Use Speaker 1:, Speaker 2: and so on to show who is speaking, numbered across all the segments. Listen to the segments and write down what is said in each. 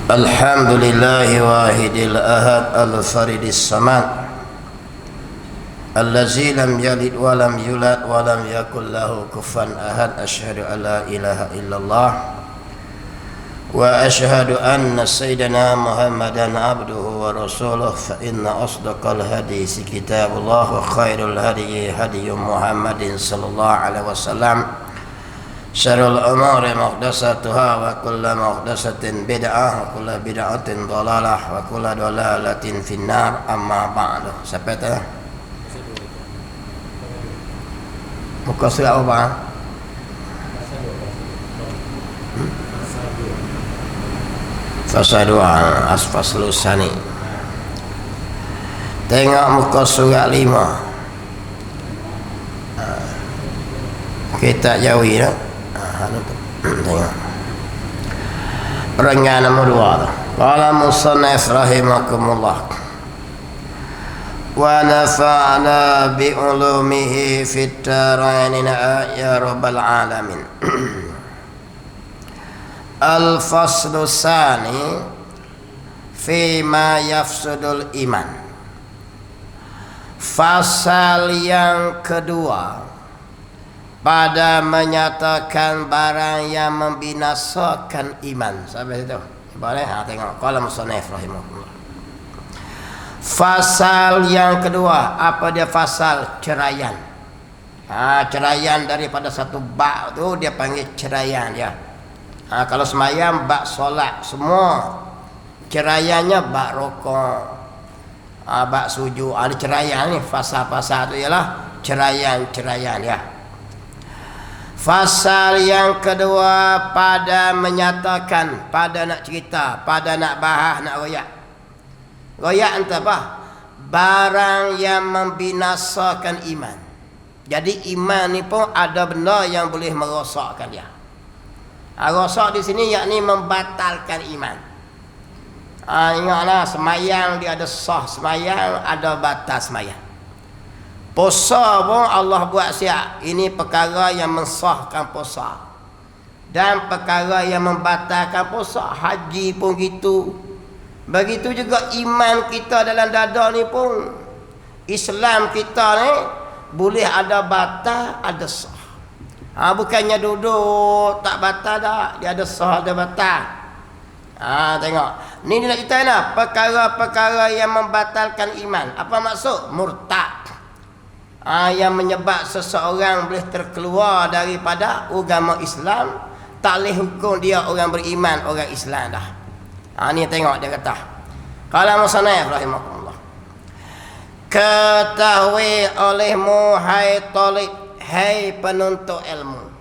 Speaker 1: Alhamdulillahi wahidil ahad al-faridis samad allazi lam yalid wa lam yulad wa lam yakul lahu kufuwan ahad. Asyhadu an la ilaha illallah wa asyhadu anna sayyidana Muhammadan abduhu wa rasuluh. Fa inna asdaqal hadisi kitabullah wa khairul hadi hadi Muhammadin sallallahu alaihi wasallam. Syarrul umuri muhdatsatuha wa kullu muhdatsatin bid'ah wa kullu bid'atin dhalalah wa kullu dhalalatin finnar. Amma ba'du. Sampai tu. Muka surat apa? Fasal 2 asfaslus sani. Tengok muka surat 5. Kita jauhi dah. Tengok perangai nombor 2 tu. Qala musannif rahimakumullah wa nafa'na bi ulumihi fit darain ya rabbal alamin. Al faslu tsani fi ma yafsudul iman. Fasal yang kedua pada menyatakan barang yang membinasakan iman. Sampai situ. Boleh? Tengok. Qala musannif rahimahullah. Fasal yang kedua, apa dia? Fasal ceraian. Ceraian daripada satu bab tu dia panggil ceraian ya. Kalau semayang bab solat semua. Ceraiannya bab rokok, bab sujud. Ada ceraian ni, fasal-fasal tu ialah ceraian ya. Fasal yang kedua pada menyatakan, pada nak cerita, pada nak bahas, nak royak. Royak entah apa? Barang yang membinasakan iman. Jadi iman ni pun ada benda yang boleh merosakkan dia. Rosak di sini yakni membatalkan iman. Ingatlah semayang dia ada sah semayang, ada batas semayang. Puasa pun Allah buat siap. Ini perkara yang mensahkan puasa dan perkara yang membatalkan puasa. Haji pun gitu. Begitu juga iman kita dalam dada ni pun. Islam kita ni boleh ada batal, ada sah. Bukannya duduk tak batal dah. Dia ada sah, ada batal. Tengok. Ni dia nak cerita nak perkara-perkara yang membatalkan iman. Apa maksud? Murtad. Yang menyebab seseorang boleh terkeluar daripada agama Islam, tak boleh hukum dia orang beriman, orang Islam dah. Ni tengok dia kata. Qala musannif rahimahullah. Ketahui olehmu hai talib, hai penuntut ilmu.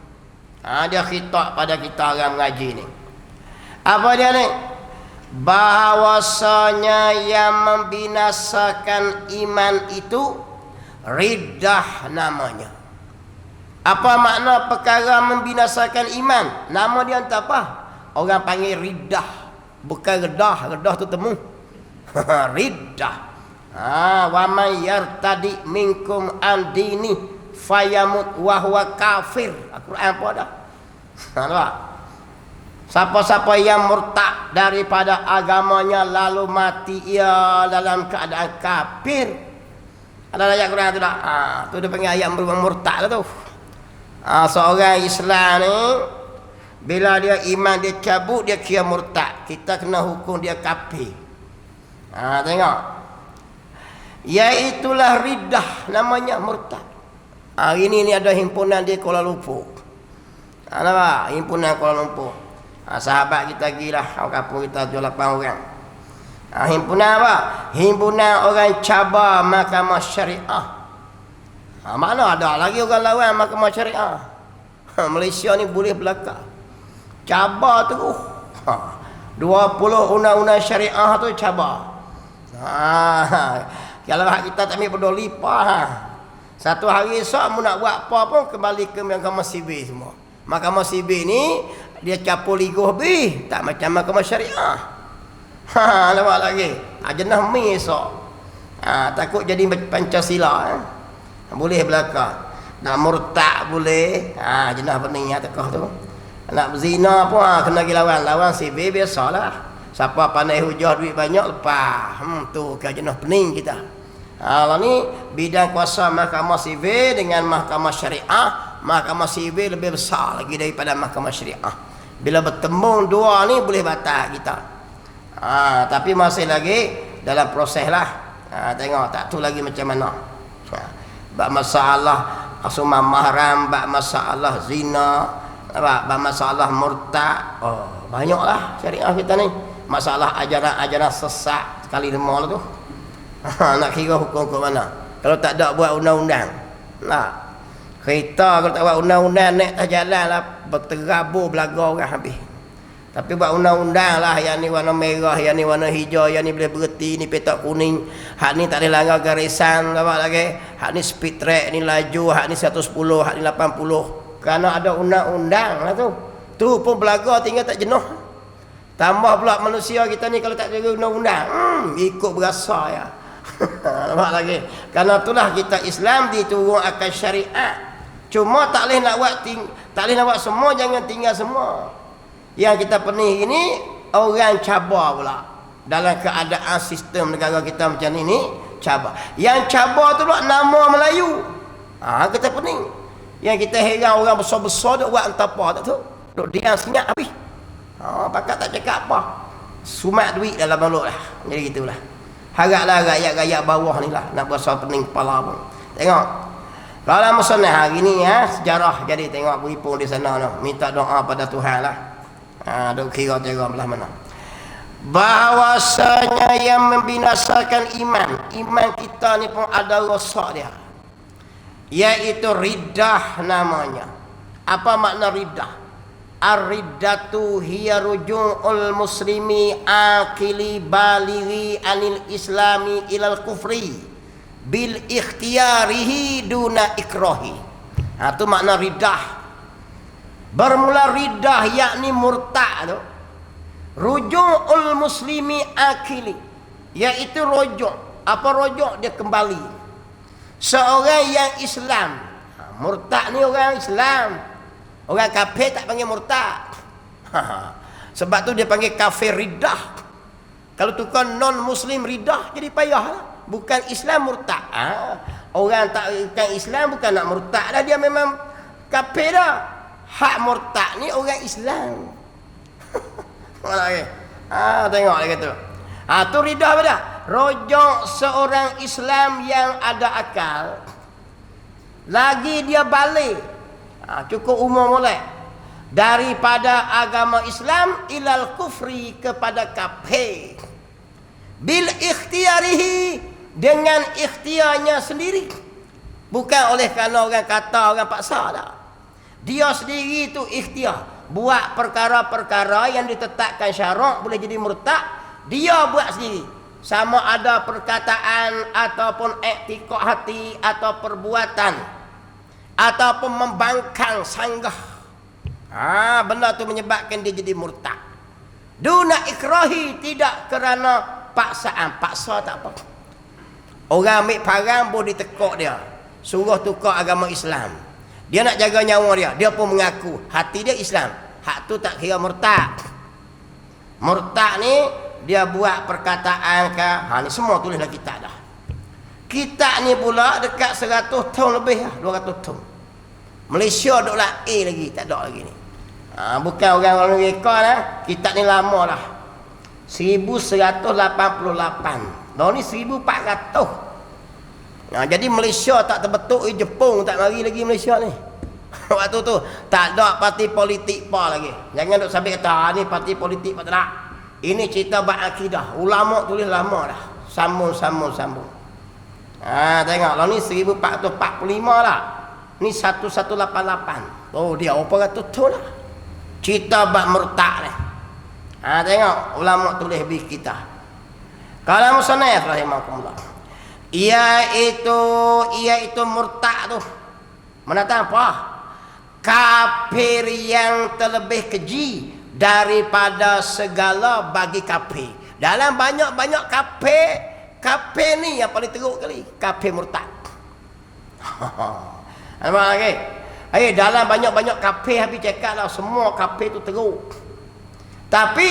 Speaker 1: Dia khitab pada kita orang mengaji ni. Apa dia ni? Bahawasanya yang membinasakan iman itu riddah namanya. Apa makna perkara membinasakan iman? Nama dia entah apa. Orang panggil riddah. Bukan redah. Redah tu temu. Riddah. Wa man yartadi minkum an dini fayamut wa huwa kafir. Al-Quran apa dah? Nampak? Siapa-siapa yang murtad daripada agamanya lalu mati ia dalam keadaan kafir. Ada ayat Quran tu tak? Tu dia panggil ayat murtad lah tu. Seorang Islam ni bila dia iman dia cabut, dia kira murtad. Kita kena hukum dia kafir. Tengok. Iaitulah riddah namanya murtad. Hari ni ada himpunan di Kuala Lumpur. Nampak? Himpunan Kuala Lumpur. Sahabat kita gilah, orang kampung kita 8 orang. Himpunan apa? Himpunan orang cabar mahkamah syariah. Mana ada lagi orang lawan mahkamah syariah. Malaysia ni boleh belakang. Cabar tu 20 undang-undang syariah tu cabar. Kalau kita tak ambil bodoh lipah. Satu hari esok mu nak buat apa pun kembali ke mahkamah sivil semua. Mahkamah sivil ni dia capur ligoh habis, tak macam mahkamah syariah. Nampak lagi. Jenah mi esok. Takut jadi Pancasila. Boleh belakang. Nak murtad boleh. Jenah pening tekah tu. Nak berzina pun kena pergi lawan. Lawan sivil biasalah. Siapa pandai hujah duit banyak lepas. Tu ke jenuh pening kita. Kalau ni bidang kuasa mahkamah sivil dengan mahkamah syariah, mahkamah sivil lebih besar lagi daripada mahkamah syariah. Bila bertembung dua ni boleh batal kita. Tapi masih lagi dalam proses lah. Tengok tak tu lagi macam mana. Bab masalah asumah mahram, bab masalah zina, bab masalah murtad. Banyaklah syariah kita ni. Masalah ajaran-ajaran sesat sekali lima lah tu. Nak kira hukum mana? Kalau tak ada buat undang-undang. Kereta kalau tak buat undang-undang naik atas jalan lah berterabur belaga orang habis. Tapi buat undang-undang lah, yang ni warna merah, yang ni warna hijau, yang ni boleh berhenti, ni petak kuning, hak ni tak boleh langgar garisan, apa lagi, hak ni speed track, ni laju, hak ni 110, hak ni 80. Kerana ada undang-undang lah tu. Tu pun belaga tinggal tak jenuh. Tambah pula manusia kita ni kalau tak jaga undang-undang, ikut berasa ya. Nampak lagi. Kerana itulah kita Islam diturun akan syariat. Cuma tak boleh nak buat tak boleh nak buat semua, jangan tinggal semua. Yang kita pening ini orang cabar pula. Dalam keadaan sistem negara kita macam ini, cabar. Yang cabar tu pula nama Melayu. Kita pening. Yang kita heran orang besar-besar duk buat entah apa tak tu. Duk diam senyap habis. Pakat tak cakap apa. Sumat duit dalam mulut lah. Jadi gitulah. Haraplah rakyat-rakyat bawah ni lah nak berasa pening kepala pun. Tengok. Kalau masa ni hari ni sejarah jadi tengok beripun di sana no. Minta doa pada Tuhan lah. Duk kira belah mana. Bahawasanya yang membinasakan iman kita ni pun ada rosak dia. Iaitu riddah namanya. Apa makna riddah? Ar-riddatu hiya ruju'ul muslimi akili balighi anil islami ilal kufri bil ikhtiyarihi duna ikrahi. Itu makna riddah. Bermula riddah yakni murtad tu. Ruju'ul muslimi akili, iaitu rujuk. Apa rujuk? Dia kembali. Seorang yang Islam. Murtad ni orang Islam. Orang kafir tak panggil murtad. Sebab tu dia panggil kafir riddah. Kalau tukar non muslim riddah jadi payah. Bukan Islam murtad. Orang tak bukan Islam bukan nak murtad dah, dia memang kafir dah. Hak murtad ni orang Islam. Tengok dia kata. Tu riddah apa dah? Rojok seorang Islam yang ada akal. Lagi dia balik. Cukup umur mulai. Daripada agama Islam ilal kufri kepada kafir. Bil ikhtiyarihi, dengan ikhtiarnya sendiri. Bukan oleh kerana orang kata, orang paksa dah. Dia sendiri tu ikhtiar. Buat perkara-perkara yang ditetapkan syarak boleh jadi murtad. Dia buat sendiri. Sama ada perkataan ataupun iktikad hati atau perbuatan ataupun membangkang sanggah. Benda tu menyebabkan dia jadi murtad. Duna ikrahi, tidak kerana paksaan. Paksa tak apa. Orang ambil parang boleh ditekuk dia. Suruh tukar agama Islam. Dia nak jaga nyawa dia. Dia pun mengaku hati dia Islam. Hak tu tak kira murtad. Murtad ni dia buat perkataan ke. Ni semua tulislah kitab dah. Kitab ni pula dekat 100 tahun lebih lah. 200 tahun. Malaysia duk lah lagi. Tak ada lagi ni. Bukan orang Amerika lah. Kitab ni lama dah. 1188. Tahun ni 1400. Jadi Malaysia tak terbentuk, Jepun tak mari lagi Malaysia ni. Waktu tu tak ada parti politik apa lagi. Jangan duk sampai kata ni parti politik apa tak. Ini cerita bab akidah. Ulama tulis lama dah. Sambung. Tengok lah ni 1445 lah. Ni 1188. Dia apa kata tu lah. Cerita bab murtad ni. Tengok ulama tulis bi kita. Kalau musannaf rahimahumullah. Iaitu murtad tu. Menatang apa? Kafir yang terlebih keji daripada segala bagi kafir. Dalam banyak-banyak kafir ni yang paling teruk kali. Kafir murtad. Nampak lagi? Dalam banyak-banyak kafir habis cakap lah semua kafir tu teruk. Tapi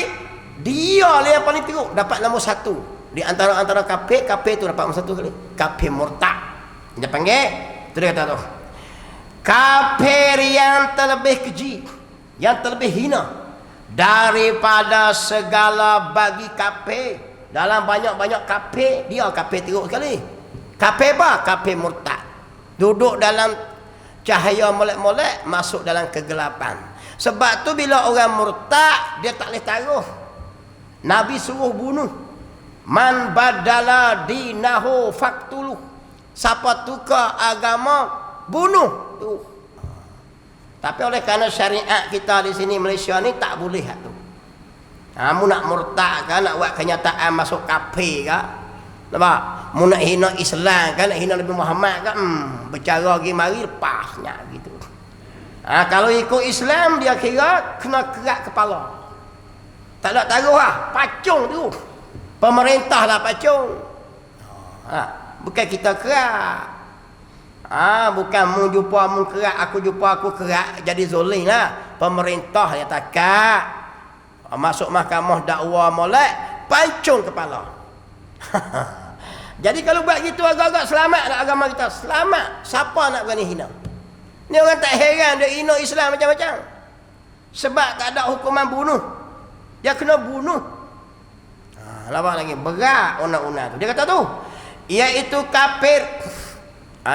Speaker 1: Dia lah yang paling teruk, dapat nombor 1. Di antara kafir tu dapat nombor 1 kali. Kafir murtad. Dia panggil, tu dia kata tu. Kafir yang terlebih keji, yang terlebih hina daripada segala bagi kafir. Dalam banyak-banyak kafir, dia kafir teruk sekali. Kafir apa? Kafir murtad. Duduk dalam cahaya molek-molek, masuk dalam kegelapan. Sebab tu bila orang murtad, dia tak boleh taruh. Nabi suruh bunuh. Man badala dinahu faktuluh. Siapa tukar agama, bunuh tu. Tapi oleh kerana syariat kita di sini Malaysia ni tak boleh tu. Kamu nak murtad kan, nak buat kenyataan masuk kafir kan? Nampak? Mu nak hina Islam kan, nak hina Nabi Muhammad kan, bercara pergi mari lepasnya gitu. Kalau ikut Islam dia kira kena kerat kepala. Tak nak taruh lah, pacung tu. Pemerintah lah pacung. Bukan kita kerat. Bukan mu jumpa mu kerat, aku jumpa aku kerat, jadi zolim lah. Pemerintah yang takat. Masuk mahkamah dakwa molek, pancung kepala. Jadi kalau buat gitu agak-agak selamat lah agama kita. Selamat. Siapa nak berani hina? Ni orang tak heran dia hina Islam macam-macam. Sebab tak ada hukuman bunuh. Dia kena bunuh. Nampak lagi berat undang-undang tu. Dia kata tu, iaitu kafir.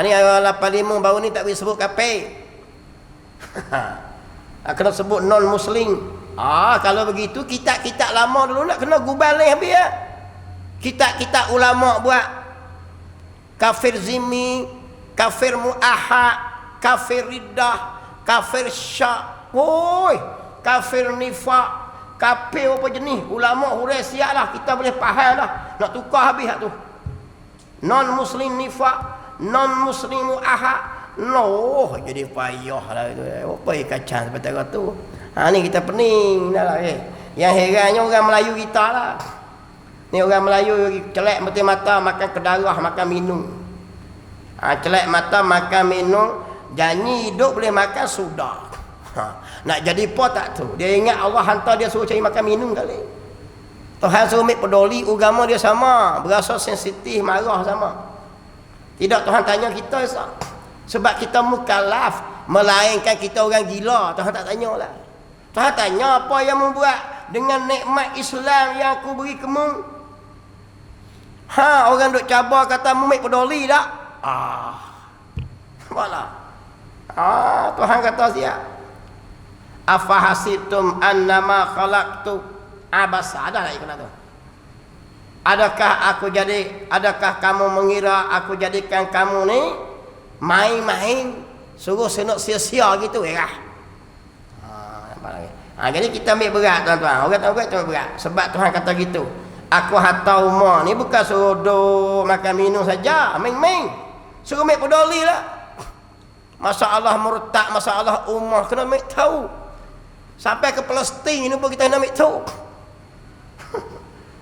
Speaker 1: Ni ayat 85 baru ni tak boleh sebut kafir. Kena sebut non muslim. Kalau begitu kitab-kitab lama dulu nak kena gubalih habis ya. Kitab-kitab ulama buat kafir zimmi, kafir muahad, kafir riddah, kafir syak, kafir nifaq, kafir apa jenis. Ulama hurai siap lah, kita boleh faham dah. Nak tukar habis tu. Non muslim nifaq, non muslim muahad. Jadi payah lah itu. Apa yang kacang seperti tu. Ni kita pening dah lah. Yang herannya orang Melayu kita lah. Ni orang Melayu celak mati mata makan kedarah, makan minum. Celak mata makan minum, janji hidup boleh makan sudah. Nak jadi apa tak tu? Dia ingat Allah hantar dia suruh cari makan minum kali. Tuhan suruh ambil peduli agama dia sama, berasa sensitif, marah sama. Tidak, Tuhan tanya kita sebab kita mukallaf, melainkan kita orang gila. Tuhan tak tanyalah. Tuhan tanya apa yang membuat dengan nikmat Islam yang aku beri kamu. Orang duk cabar kata mu ambil peduli tak? Nampak Tuhan kata siap. Afahasibtum annama khalaqtu abasa. Ada lagi kena tu. Adakah kamu mengira aku jadikan kamu ni main-main, suruh senok sia-sia gitu nampak lagi. Jadi kita ambil berat tuan-tuan. Orang tahu kita ambil berat. Sebab Tuhan kata gitu. Aku hantar umar ni bukan suruh duduk makan minum saja, main-main. Suruh ambil peduli lah. Masalah murtad, masalah umar kena ambil tahu. Sampai ke Palestin ni pun kita nak ambil tahu.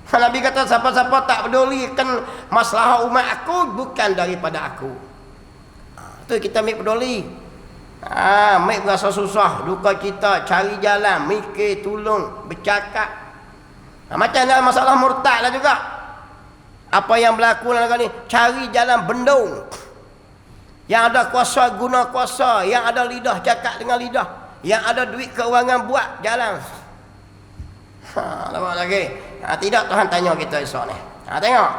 Speaker 1: Nabi kata siapa-siapa tak pedulikan masalah umat aku, bukan daripada aku. Tu kita ambil peduli. Ambil berasa susah, duka kita, cari jalan, mikir, tolong, bercakap. Macam dalam masalah murtad lah juga. Apa yang berlaku dalam ni, cari jalan bendung. Yang ada kuasa guna kuasa, yang ada lidah cakap dengan lidah, yang ada duit keuangan buat jalan. Nampak lagi. Tidak, Tuhan tanya kita esok ni. Tengok.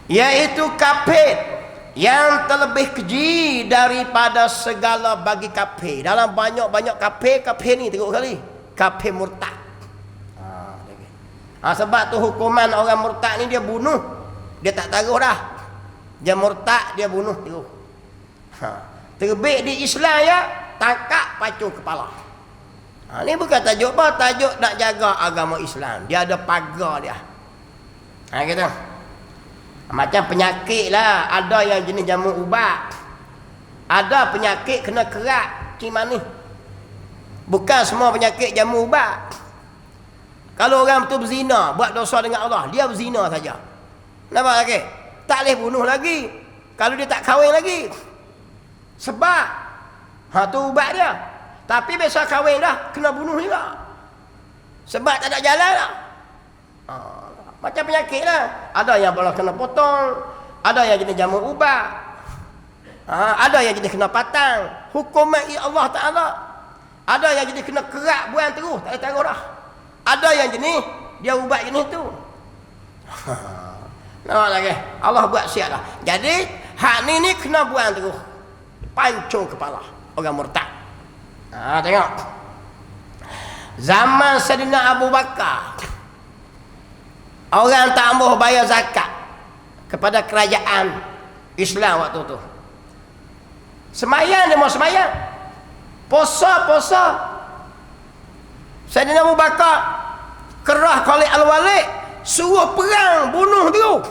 Speaker 1: Iaitu kafir yang terlebih keji daripada segala bagi kafir. Dalam banyak-banyak kafir ni tengok kali. Kafir murtad. Sebab tu hukuman orang murtad ni dia bunuh. Dia tak taruh dah. Dia murtad, dia bunuh terus. Terbit di Islam ya, tangkap pacung kepala. Ni bukan tajuk apa, tajuk nak jaga agama Islam. Dia ada pagar dia. Gitu. Macam penyakit lah, ada yang jenis jamu ubat. Ada penyakit kena kerat, cimani. Bukan semua penyakit jamu ubat. Kalau orang betul berzina, buat dosa dengan Allah, dia berzina saja. Nampak lagi? Tak boleh bunuh lagi. Kalau dia tak kahwin lagi. Sebab tu ubat dia. Tapi biasa kahwin dah, kena bunuh juga. Sebab tak ada jalan lah. Macam penyakit lah. Ada yang boleh kena potong, ada yang jenis jamu ubat, ada yang jenis kena patang, hukuman Allah Ta'ala. Ada yang jenis kena kerak buang terus, tak ada taruh dah. Ada yang jenis dia ubat jenis tu. Nampak lagi, Allah buat siap dah. Jadi hak ni kena buang terus, pancung kepala orang murtad. Tengok zaman Sayyidina Abu Bakar, orang tak mahu bayar zakat kepada kerajaan Islam waktu tu. Semayang dia mau semayang, puasa. Sayyidina Abu Bakar kerah Khalid Al-Walid suruh perang, bunuh dulu.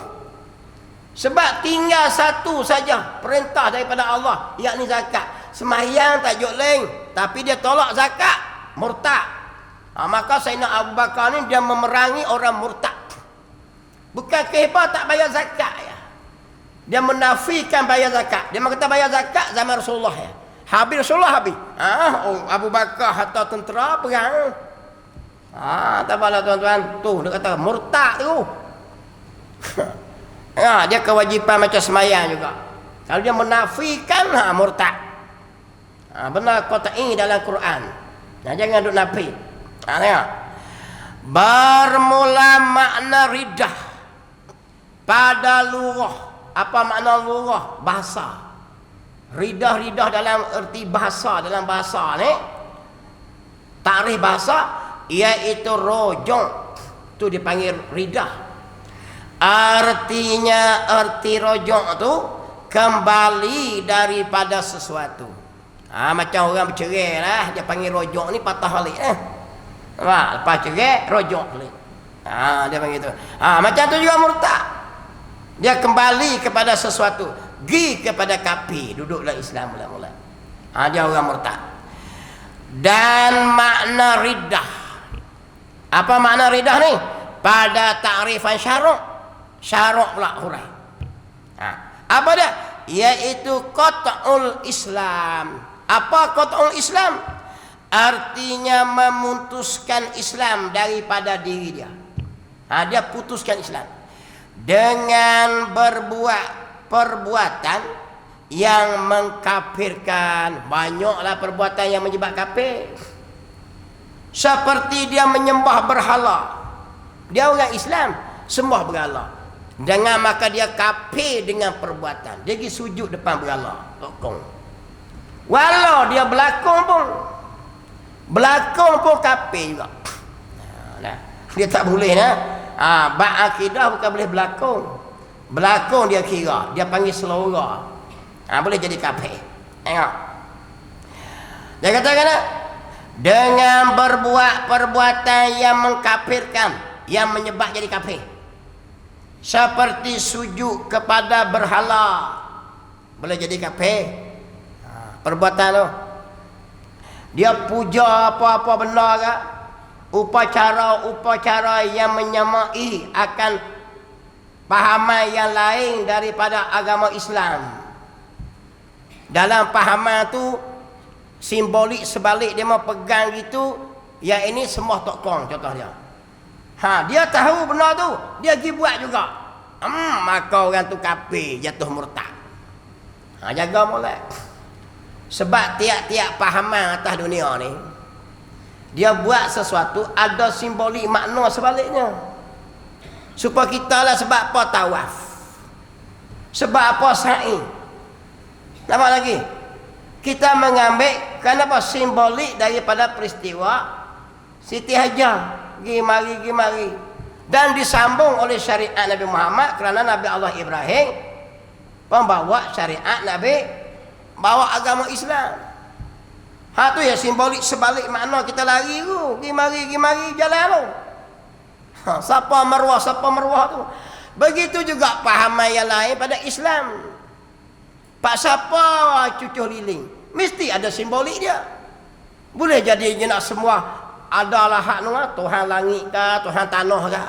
Speaker 1: Sebab tinggal satu saja perintah daripada Allah, yakni zakat. Semayang tak joleng, tapi dia tolak zakat, murtad. Maka Sayyidina Abu Bakar ni dia memerangi orang murtad. Bukan kehebah tak bayar zakat ya. Dia menafikan bayar zakat. Dia kata bayar zakat zaman Rasulullah ya. Habis Rasulullah habis. Abu Bakar hatta tentera perang. Tak apalah tuan-tuan. Tu dia kata murtad tu. Dia kewajipan macam semayang juga. Kalau dia menafikan murtad. Benar qat'i dalam Quran. Jangan duk nafi. Tengok. Bermula makna ridah pada lughah. Apa makna lughah? Bahasa. Ridah dalam erti bahasa, dalam bahasa ni. Takrif bahasa iaitu rojong. Tu dipanggil ridah. Artinya erti rojong tu kembali daripada sesuatu. Macam orang bercerai lah, dia panggil rojong ni patah balik lepas cerai rojong balik. Dia panggil tu. Macam tu juga murtad. Dia kembali kepada sesuatu, pergi kepada kafir, duduklah Islam mula-mula. Dia orang murtad. Dan makna riddah. Apa makna riddah ni? Pada takrifan syarok pula hurai. Apa dia? Iaitu qat'ul Islam. Apa qat'ul Islam? Artinya memutuskan Islam daripada diri dia. Dia putuskan Islam dengan berbuat perbuatan yang mengkafirkan. Banyaklah perbuatan yang menyebab kafir. Seperti dia menyembah berhala. Dia orang Islam, sembah berhala. Dengan maka dia kafir dengan perbuatan. Dia pergi sujud depan berhala, tokong. Walau dia berlakon pun kafir juga. Dia tak boleh akidah bukan boleh berlakon dia kira, dia panggil selora. Boleh jadi kafir. Tengok. Dia katakan dengan berbuat perbuatan yang mengkafirkan, yang menyebab jadi kafir. Seperti sujud kepada berhala, boleh jadi kafir. Perbuatan tu dia puja apa-apa benda ke, upacara yang menyamai akan pahaman yang lain daripada agama Islam. Dalam pahaman tu simbolik sebalik dia mau pegang gitu, yang ini semua tokong contoh dia. Dia tahu benar tu, dia pergi buat juga. Maka orang tu kafir, jatuh murtad. Jaga molek. Sebab tiap-tiap pahaman atas dunia ni, dia buat sesuatu ada simbolik makna sebaliknya. Supaya kita lah, sebab apa tawaf, sebab apa sa'i. Nampak lagi? Kita mengambil kenapa simbolik daripada peristiwa Siti Hajar pergi mari, dan disambung oleh syariat Nabi Muhammad, kerana Nabi Allah Ibrahim pembawa syariat Nabi, bawa agama Islam. Tu ya simbolik sebalik makna kita lari tu, pergi mari jalan tu. Siapa marwah tu. Begitu juga pahaman yang lain pada Islam. Pak siapa cucuh liling, mesti ada simbolik dia. Boleh jadi je nak semua adalah hak Tuhan langit ke, Tuhan tanah ke.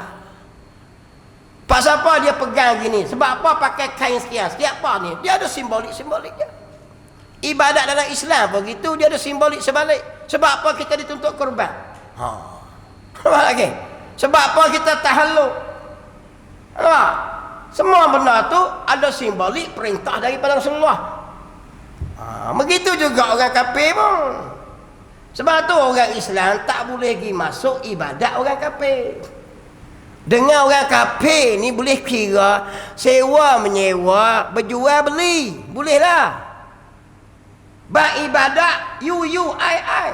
Speaker 1: Pak siapa dia pegang gini, sebab apa pakai kain sekian apa ni, dia ada simbolik dia. Ibadat dalam Islam begitu, dia ada simbolik sebalik. Sebab apa kita dituntut korban? Lagi. Sebab apa kita tahallul? Nampak? Semua benda tu ada simbolik perintah daripada Rasulullah. Begitu juga orang kafir pun. Sebab tu orang Islam tak boleh pergi masuk ibadat orang kafir. Dengan orang kafir ni boleh kira sewa menyewa, berjual beli, bolehlah. Ibadat I.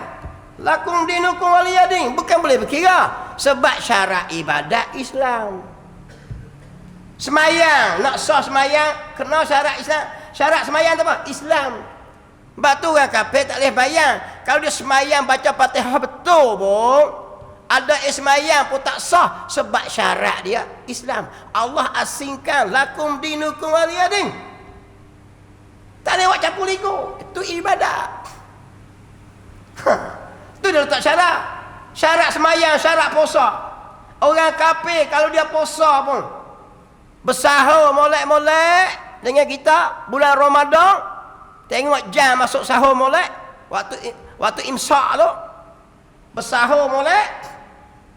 Speaker 1: Lakum dinukum waliyadin, bukan boleh berkira sebab syarat ibadat Islam. Semayang, nak sah semayang kena syarat Islam. Syarat semayang tu apa? Islam. Sebab tu orang kafir tak boleh bayang. Kalau dia semayang baca Fatihah betul pun, ada semayang pun tak sah sebab syarat dia Islam. Allah asingkan lakum dinukum waliyadin. Tak boleh buat campur ligo. Itu ibadat. Itu dia letak syarat. Syarat semayang, syarat puasa. Orang kafir kalau dia puasa pun bersahur molek-molek dengan kita bulan Ramadan, tengok jam masuk sahur molek, waktu imsak tu bersahur molek,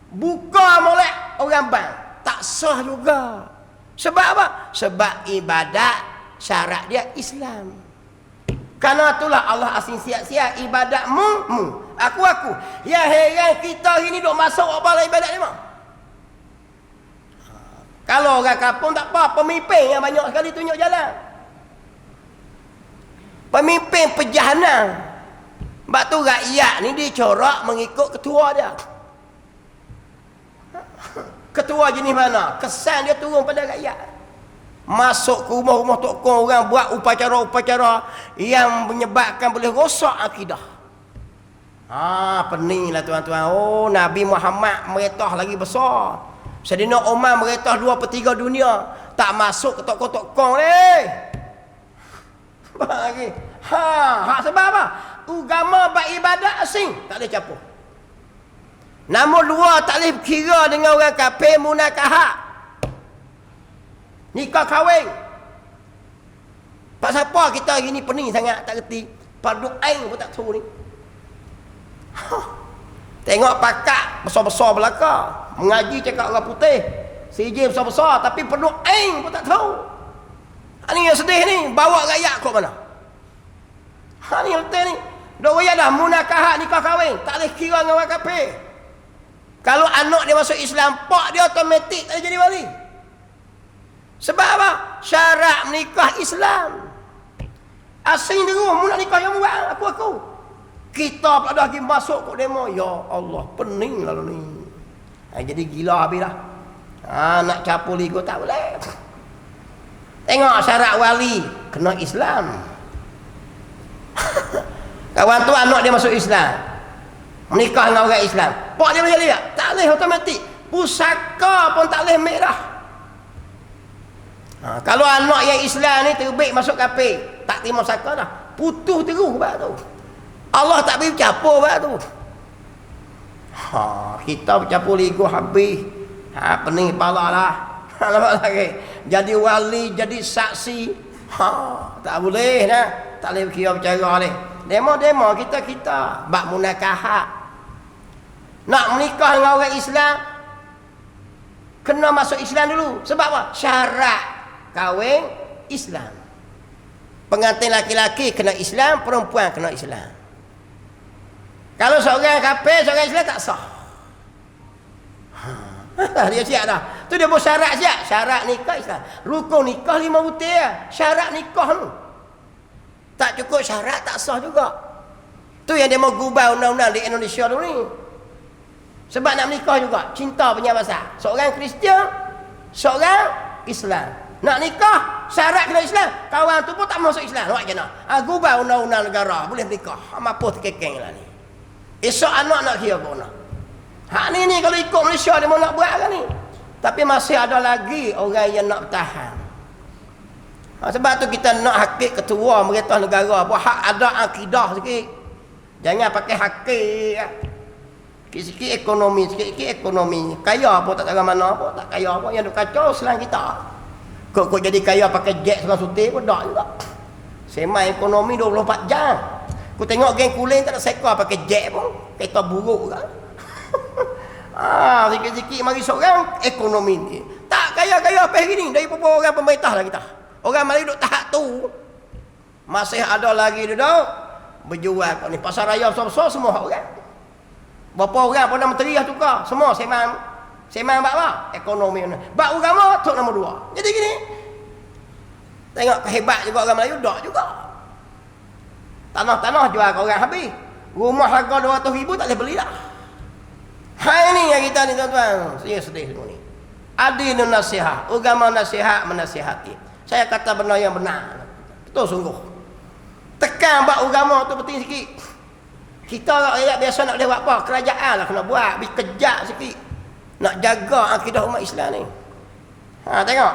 Speaker 1: buka molek orang bang, tak sah juga. Sebab apa? Sebab ibadat syarat dia Islam. Karena itulah Allah asing siap-siap ibadatmu, aku. Ya heran kita ini duk masuk apa lah ibadat ni mah. Kalau orang kampung tak apa, pemimpin yang banyak sekali tunjuk jalan. Pemimpin perjalanan. Sebab tu rakyat ni dicorak mengikut ketua dia. Ketua jenis mana? Kesan dia turun pada rakyat. Masuk ke rumah-rumah tokoh orang buat upacara-upacara yang menyebabkan boleh rosak akidah. Peninglah tuan-tuan. Oh, Nabi Muhammad merintah lagi besar. Sayyidina Umar merintah 2/3 dunia. Tak masuk ke tokoh-tokoh ni. Lagi. Sebab apa? Agama beribadat asing tak boleh campur. Nombor 2, tak boleh kira dengan orang kafir munakahat. Nikah kahwin. Pak siapa kita hari ni pening sangat tak reti. Fardu ain pun tak tahu ni. Tengok pakak besar-besar belaka, mengaji cakap orang putih, CJ besar-besar tapi fardu ain pun tak tahu. Ini yang sedih ni, bawa rakyat kok mana? Ni letih ni. Dok royak dah munakahat nikah kahwin, tak boleh kira dengan orang kafir. Kalau anak dia masuk Islam, pak dia automatik tak boleh jadi wali. Sebab apa? Syarat menikah Islam. Asing terus mu nak nikah yang buat aku. Kita pula dah pergi masuk kok demo. Ya Allah, pening lalu ni. Jadi gila habis dah. Nak capul ligo tak boleh. Tengok syarat wali kena Islam. Kawan tu anak dia masuk Islam, menikah dengan orang Islam, pak dia boleh lihat? Tak boleh automatik. Pusaka pun tak boleh merah. Kalau anak yang Islam ni terbaik masuk kafir, tak terima saka dah, putus terus bab tu. Allah tak beri bercampur bab tu. Kita bercampur ligo habis. Pening kepala lah. Nampak lagi. Jadi wali, jadi saksi. Tak boleh dah. Tak boleh kira bercara ni. Demo kita bab munakahat. Nak menikah dengan orang Islam, kena masuk Islam dulu. Sebab apa? Syarat kahwin Islam. Pengantin laki-laki kena Islam, perempuan kena Islam. Kalau seorang kafir, seorang Islam tak sah. Dia siap dah. Tu dia buat syarat siap. Syarat nikah Islam. Rukun nikah 5 butir. Syarat nikah tu. Tak cukup syarat tak sah juga. Tu yang dia mau gubah undang-undang di Indonesia tu ni. Sebab nak menikah juga. Cinta punya bahasa. Seorang Kristian, seorang Islam. Nak nikah, syarat kena Islam. Kawan tu pun tak masuk Islam. Nampak je nak. Gubah undang-undang negara. Boleh menikah. Mampu terkekeng lah ni. Esok anak nak kira pun nak. Ni kalau ikut Malaysia dia mau nak buat kan ni. Tapi masih ada lagi orang yang nak bertahan. Sebab tu kita nak hakik ketua merintah negara. Buat hak ada akidah sikit. Jangan pakai hakik. Sikit-sikit ekonomi, sikit-sikit ekonomi. Kaya pun tak tahu mana pun. Tak kaya pun. Yang duk kacau selang kita. Kok jadi kaya pakai jet selang sutir pun tak juga. Semai ekonomi 24 jam. Aku tengok geng kuling tak ada seka pakai jet pun. Kereta buruk kan. Sikit-sikit mari seorang ekonomi ni. Tak kaya-kaya apa gini dari orang pemerintah lah kita. Orang mari duk tahap tu. Masih ada lagi duduk berjual kat ni. Pasar raya besar-besar semua orang. Berapa orang Perdana Menteri lah tukar. Semua semang apa? Ekonomi. Bak agama tok nombor 2. Jadi gini. Tengok kehebat juga orang Melayu dak juga. Tanah-tanah jual ke orang habis. Rumah harga 200,000 tak boleh beli dah. Hai ni yang kita ni tuan-tuan. Saya sedih semua ni. Adilun nasihat. Agama nasihat menasihati. Saya kata benar yang benar. Betul sungguh. Tekan bab agama tu penting sikit. Kita rakyat biasa nak boleh buat apa? Kerajaan lah kena buat. Pergi kejap sikit. Nak jaga akidah umat Islam ni. Tengok.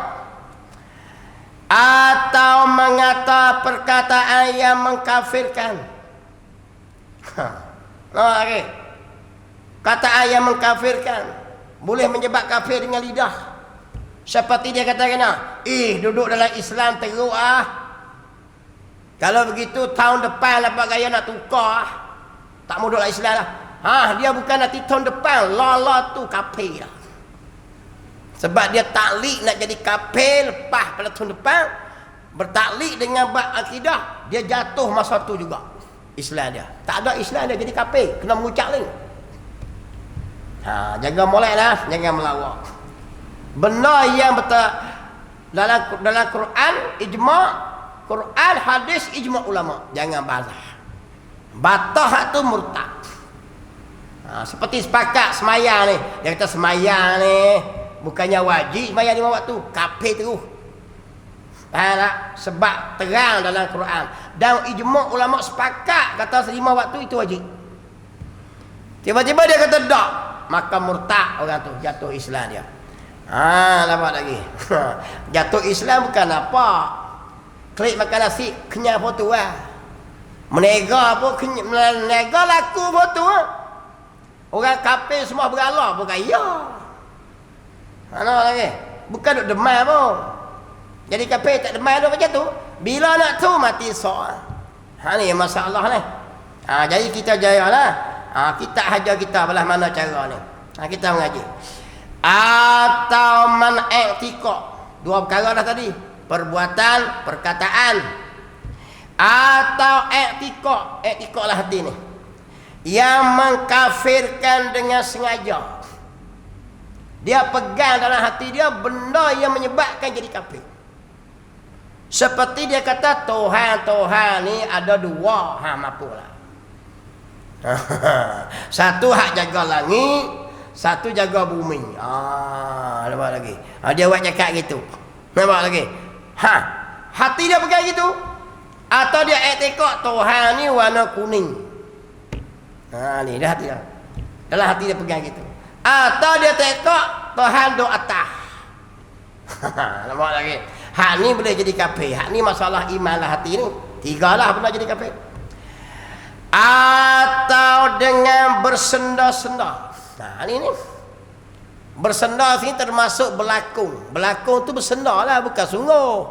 Speaker 1: Atau mengata perkataan yang mengkafirkan. Okay. Kataan yang mengkafirkan boleh menyebab kafir dengan lidah. Seperti dia katakan, duduk dalam Islam teruk ah. Kalau begitu tahun depan dapat gaya nak tukar ah. Tak mau duduk dalam Islam lah. Dia bukan nanti tahun depan lala tu kafir lah. Sebab dia taklik nak jadi kafir lepas pada tahun depan, bertaklik dengan bab akidah, dia jatuh masa tu juga Islam dia. Tak ada Islam dia jadi kafir, kena mengucap ni. Jaga molek lah, jangan melawak. Benda yang betul dalam Quran ijma', Quran hadis ijma' ulama, jangan bazah. Batah tu murtad. Seperti sepakat semayang ni, dia kata semayang ni bukannya wajib semayang 5 waktu, kafir terus. Tak? Sebab terang dalam Quran dan ijma' ulama sepakat kata 5 waktu itu wajib. Tiba-tiba dia kata tak, maka murtad orang tu, jatuh Islam dia. Nampak lagi. Jatuh Islam bukan apa. Klik makan nasi kenyang foto lah. Menega apa menega laku foto lah. Orang kafir semua beralah pun kaya. Mana lagi? Bukan duk demam pun. Jadi kafir tak demam tu macam tu. Bila nak tu mati sok. Ni masalah ni. Jadi kita jayalah. Kita hajar kita belah mana cara ni. Kita mengaji. Atau man i'tiqad. 2 perkara dah tadi. Perbuatan, perkataan. Atau i'tiqad. I'tiqad lah hati ni. Yang mengkafirkan dengan sengaja. Dia pegang dalam hati dia benda yang menyebabkan jadi kafir. Seperti dia kata Tuhan ni ada 2. Mapulah. Satu hak jaga langit, satu jaga bumi. Nampak lagi. Dia buat cakap gitu. Nampak lagi. Hati dia pegang gitu. Atau dia i'tiqad Tuhan ni warna kuning. Ni dah hati dia. Dalam hati dia pegang gitu. Atau dia i'tiqad Tuhan do atas. Nampak lagi. Hak ni boleh jadi kafir. Hak ni masalah iman lah hati ni. 3 lah benda jadi kafir. Atau dengan bersenda-senda. Ni bersenda sini termasuk berlakon. Berlakon tu bersenda lah, bukan sungguh.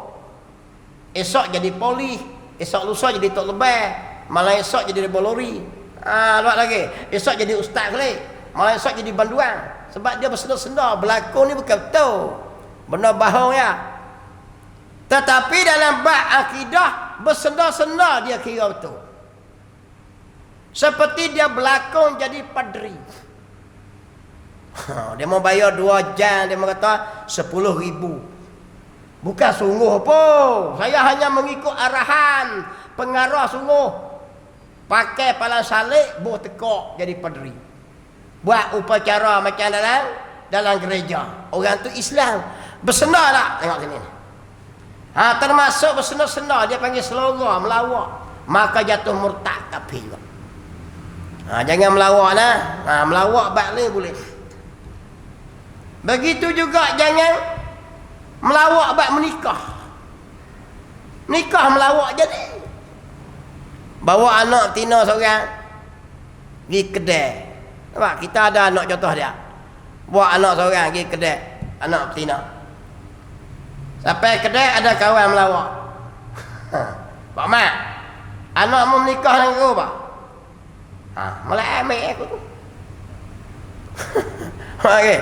Speaker 1: Esok jadi polis, esok lusa jadi tok lebah, malah esok jadi bolori. Nampak lagi. Esok jadi ustaz kali, malah esok jadi banduan. Sebab dia bersenda-senda. Berlakon ni bukan betul. Benda bohong ya. Tetapi dalam bab akidah bersenda-senda dia kira betul. Seperti dia berlakon jadi padri. Dia mau bayar 2 jam, dia mau kata 10,000. Bukan sungguh pun. Saya hanya mengikut arahan pengarah sungguh. Pakai palang salib, buh tekok jadi padri. Buat upacara macam dalam gereja. Orang tu Islam. Bersenda tak? Tengok sini. Termasuk bersenda-senda, dia panggil selora, melawak. Maka jatuh murtad kafir juga. Jangan melawak lah. Melawak balik boleh. Begitu juga jangan melawak bab menikah. Nikah melawak jadi. Bawa anak tina seorang pergi kedai. Nampak? Kita ada anak contoh dia. Bawa anak seorang pergi kedai, anak tina. Sampai kedai ada kawan melawak. Pak Mat, anakmu menikah dengan kau, Pak? Malah ambil aku tu. Okey.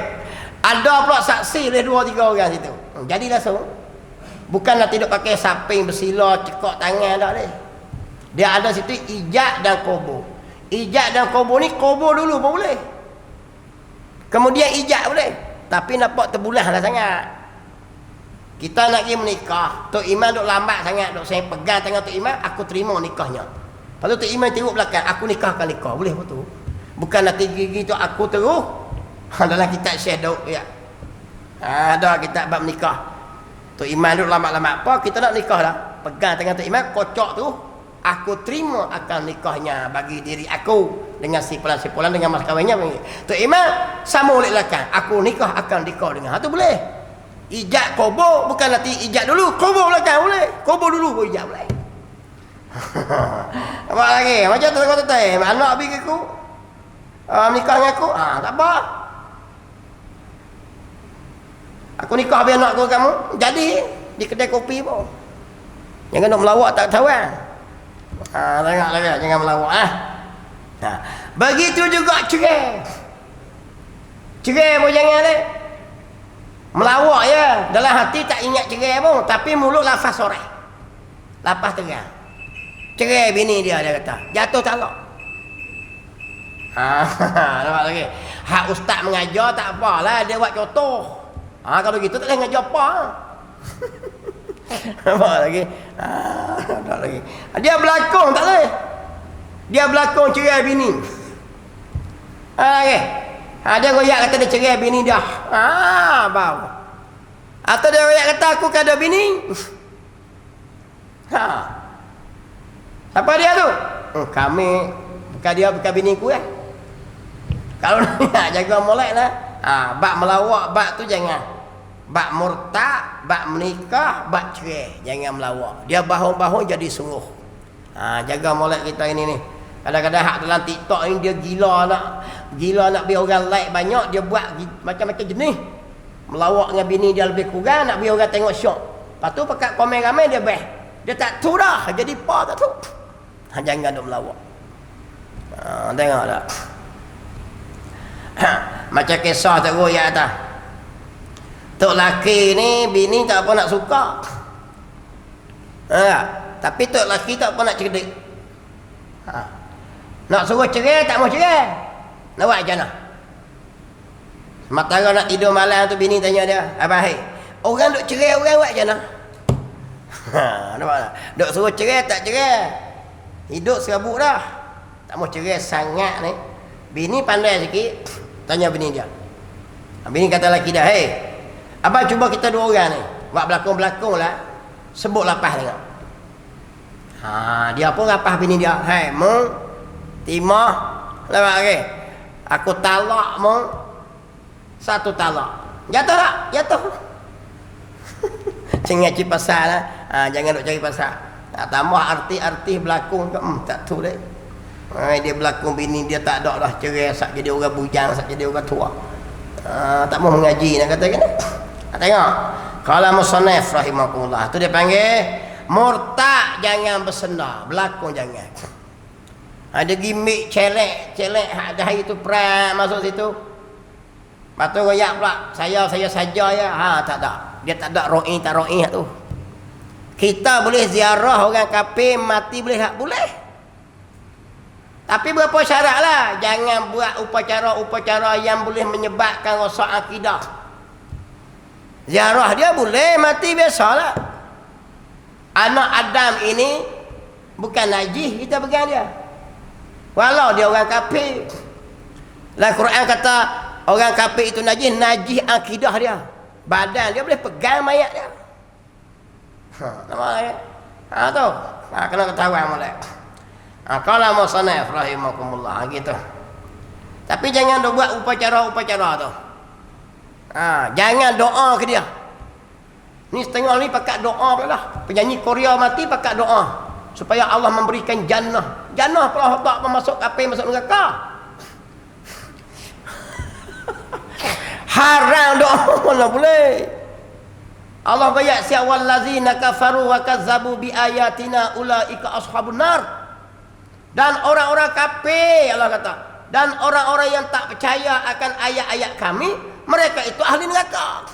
Speaker 1: Ada pula saksi oleh 2-3 orang situ. Jadilah so. Bukanlah tidak pakai saping bersila cekak tangan dak dia. Dia ada situ ijab dan kubur. Ijab dan kubur ni kubur dulu pun boleh. Kemudian ijab boleh. Tapi nampak terbulahlah sangat. Kita nak pergi menikah, Tok Iman duk lambat sangat, duk saya pegang tangan Tok Iman, aku terima nikahnya. Lepas tu Tok Iman tengok belakang, aku nikahkan nikah. Boleh betul? Bukan nak gigi tu aku terus. Dalam kitab Syekh Daud ya. Ada kitab bab nikah. Tok Iman duk lambat-lambat apa, kita nak nikah dah. Pegang tangan Tok Iman, kocok tu, aku terima akan nikahnya bagi diri aku dengan simpulan-simpulan dengan mas kahwinnya. Tok Iman sama oleh belakang, aku nikah akan nikah dengan. Ha tu boleh. Ijab kubur bukan nanti ijab dulu, kubur belakang boleh. Kubur dulu pun ijab boleh. Apa lagi? Macam tu kata teh, anak bagi aku nikah dengan aku, tak apa. Aku nikah dengan anak aku kamu, jadi di kedai kopi pun. Jangan nak melawak tak tahu kan. Tengok lagi, jangan melawak begitu juga cerai. Cerai pun jangan deh. Melawak ya, dalam hati tak ingat cerai pun, tapi mulut lafaz soreh. Lapas terang. Cerai bini dia kata, jatuh talak. Nampak lagi. Hak ustaz mengajar tak apalah, dia buat contoh. Kalau gitu tak boleh mengajar apa. Nampak lagi. Nampak lagi. Dia berlakon tak boleh. Dia berlakon cerai bini. Lagi. Dia royak kata dia cerai bini dia. Bau. Atau dia royak kata aku kada bini. Siapa dia tu? Kami. Bukan dia, bukan bini ku ya. Kalau nak jaga molek lah. Bak melawak, bak tu jangan. Bak murtad, bak menikah, bak cerai. Jangan melawak. Dia bahong-bahong jadi sungguh. Jaga molek kita ini ni. Kadang-kadang hak dalam TikTok ni dia gila nak biar orang like banyak, dia buat macam-macam jenis. Melawak dengan bini dia lebih kurang, nak biar orang tengok syok. Lepas tu pakat komen ramai dia beh. Dia tak tahu dah jadi apa tak tahu. Jangan duk melawak. Tengok tak. Macam kisah tak royak atas. Tok laki ni bini tak apa nak suka. Tapi tok laki tak apa nak cerdik. Nak suruh cerai tak mau cerai. Nak buat macam mana? Sementara nak tidur malam tu bini tanya dia, "Abang hai, orang duk cerai orang buat macam mana?" Nampak tak? Duk suruh cerai tak cerai. Hidup serabut dah. Tak mau cerai sangat ni. Bini pandai sikit, tanya bini dia. Bini kata lelaki dia, "Hei, abang cuba kita dua orang ni. Buat belakang-belakang lah. Sebut lapah tengok." Dia pun lapah bini dia. "Hei, mu timah lewat lagi. Aku talak mu. Satu talak. Jatuh tak? Jatuh." Cengat cari pasal lah. Jangan duk cari pasal. Tambah arti-arti berlakon ke. Tak tahu deh. Dia berlakon bini dia tak ada dah cerai. Sak jadi orang bujang, sak jadi orang tua. Tak mau mengaji nak kata kan. Tengok. Kalau musannaf rahimahullah tu dia panggil murtad jangan bersenda. Berlakon jangan. Ada gimmick celek hak hari tu perang masuk situ. Lepas tu royak pula, saya saja ya. Tak ada. Dia tak ada roi tak roi tu. Kita boleh ziarah orang kafir mati boleh hak boleh. Tapi berapa syarat lah. Jangan buat upacara-upacara yang boleh menyebabkan rosak akidah. Ziarah dia boleh mati biasalah. Anak Adam ini bukan najis kita pegang dia. Walau dia orang kafir. Dalam Quran kata orang kafir itu najis akidah dia. Badan dia boleh pegang mayat dia. Nampak ya? Tu. Kena ketahuan molek. Kalau musannaf rahimakumullah gitu. Tapi jangan duk buat upacara-upacara tu. Jangan doa ke dia. Ni setengah ni pakat doa pula lah. Penyanyi Korea mati pakat doa supaya Allah memberikan jannah. Jannah pula tak masuk kafir masuk neraka. Haram doa mana boleh. Allah bayat siawal lazina kafaru wa kazzabu bi ayatina ulaika ashabun nar. Dan orang-orang kafir Allah kata, Dan orang-orang yang tak percaya akan ayat-ayat kami, mereka itu ahli neraka.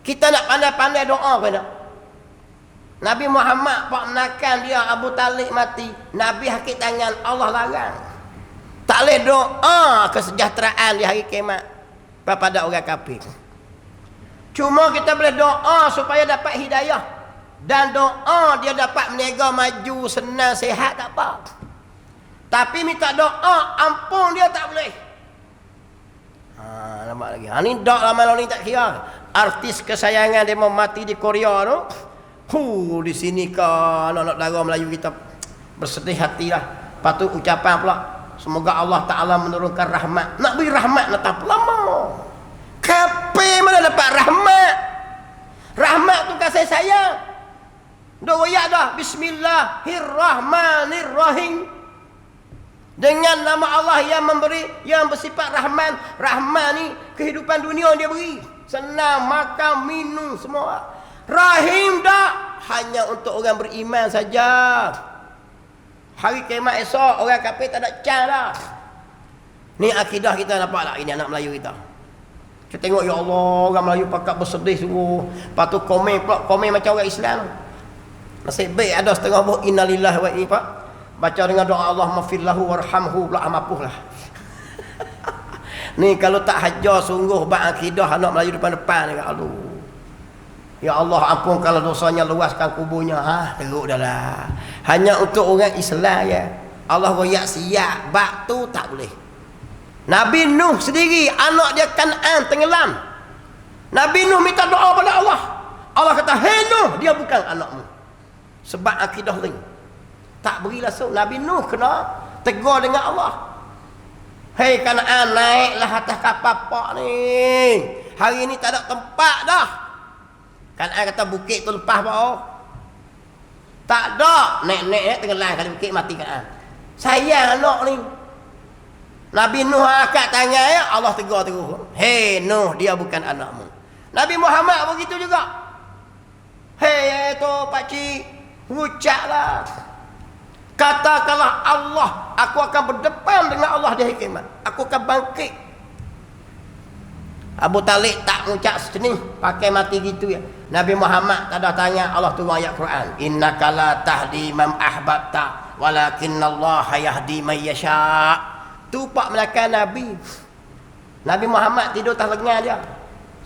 Speaker 1: Kita nak pandai-pandai doa pada Nabi Muhammad pak menakan dia Abu Talib mati, Nabi hakik tangan, Allah larang. Tak boleh doa kesejahteraan di hari kiamat kepada orang kafir. Cuma kita boleh doa supaya dapat hidayah, dan doa dia dapat meniaga maju senang sihat tak apa. Tapi minta doa ampun dia tak boleh. Nampak lagi. Ni dak lama ni tak kira. Artis kesayangan dia mau mati di Korea tu. Di sini ke anak-anak dara Melayu kita bersedih hatilah. Lepas tu ucapan pula, semoga Allah Ta'ala menurunkan rahmat. Nak beri rahmat nak tak lama. Kape mana dapat rahmat? Rahmat tu kasih sayang. Dah royak dah. Bismillahirrahmanirrahim. Dengan nama Allah yang memberi, yang bersifat Rahman. Rahman ni kehidupan dunia dia beri. Senang makan, minum semua. Rahim dah hanya untuk orang beriman saja. Hari kiamat esok orang kafir tak ada can dah. Ni akidah kita, nampak tak? Ini anak Melayu kita. Kita tengok, ya Allah, orang Melayu pakat bersedih sungguh. Lepas tu komen pula, komen macam orang Islam. Nasib baik ada setengah buah innalillahi wa inna pak. Baca dengan doa Allah mafillahu warhamhu pula amapuh lah. Ni kalau tak hajar sungguh bak akidah anak Melayu depan-depan ni, aduh. Ya Allah ampun kalau dosanya, luaskan kuburnya. Teruk dah lah. Hanya untuk orang Islam ya. Allah royak siap, bak tu tak boleh. Nabi Nuh sendiri anak dia Kan'an tenggelam. Nabi Nuh minta doa pada Allah. Allah kata, "Hei Nuh, dia bukan anakmu." Sebab akidah lain. Tak beri langsung. Nabi Nuh kena tegur dengan Allah. Hei Kan'an, naiklah atas kapal pak ni. Hari ni tak ada tempat dah. Kan'an kata bukit tu lepas pak. Tak ada. Naik tenggelam kali bukit mati Kan'an. Sayang anak ni. Nabi Nuh angkat tangan ya, Allah tegur terus. Hei Nuh, dia bukan anakmu. Nabi Muhammad begitu juga. Hei tu pakcik, ucaplah. Katakanlah Allah, aku akan berdepan dengan Allah di hari kiamat. Aku akan bangkit. Abu Talib tak mengucap sejenis, pakai mati gitu ya. Nabi Muhammad tak ada tanya, Allah turun ayat Quran. Innaka la tahdi man ahbabta, walakinallaha yahdi man yasha'. Tu pak melakar Nabi. Nabi Muhammad tidur atas lengan dia.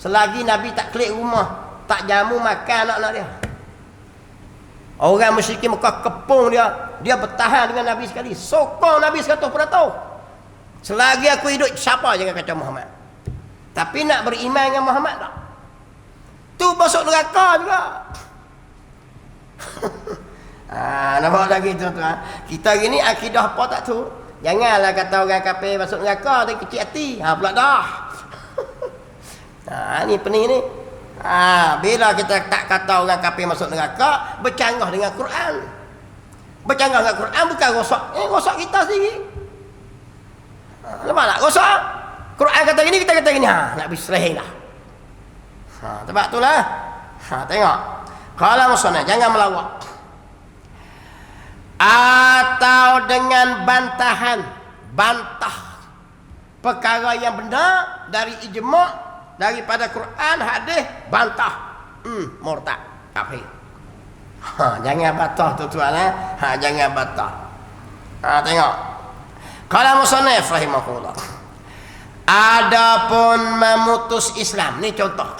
Speaker 1: Selagi Nabi tak klik rumah, tak jamu makan anak-anak dia. Orang musyrikin Mekah kepung dia. Dia bertahan dengan Nabi sekali. Sokong Nabi 100%. Selagi aku hidup, siapa jangan kata Muhammad. Tapi nak beriman dengan Muhammad tak? Tu masuk neraka juga. Nampak lagi tuan-tuan. Kita gini akidah apa tak tu? Janganlah kata orang kafir masuk neraka dia kecil hati. Pula dah. Ni pening ni. Bila kita tak kata orang kafir masuk neraka, bercanggah dengan Quran. Bercanggah dengan Quran bukan rosak. Rosak kita sendiri. Nampak tak? Rosak. Quran kata gini, kita kata gini. Nak berserah lah. Sebab itulah. Tengok. Kalau musuhnya, jangan melawak. Atau dengan bantahan. Bantah perkara yang benar dari ijma', daripada Quran, hadis, bantah. Murtad, kafir. Jangan bantah tuan-tuan. Jangan bantah. Tengok. Kalau musannif rahimahullah. Adapun memutus Islam. Ni contoh.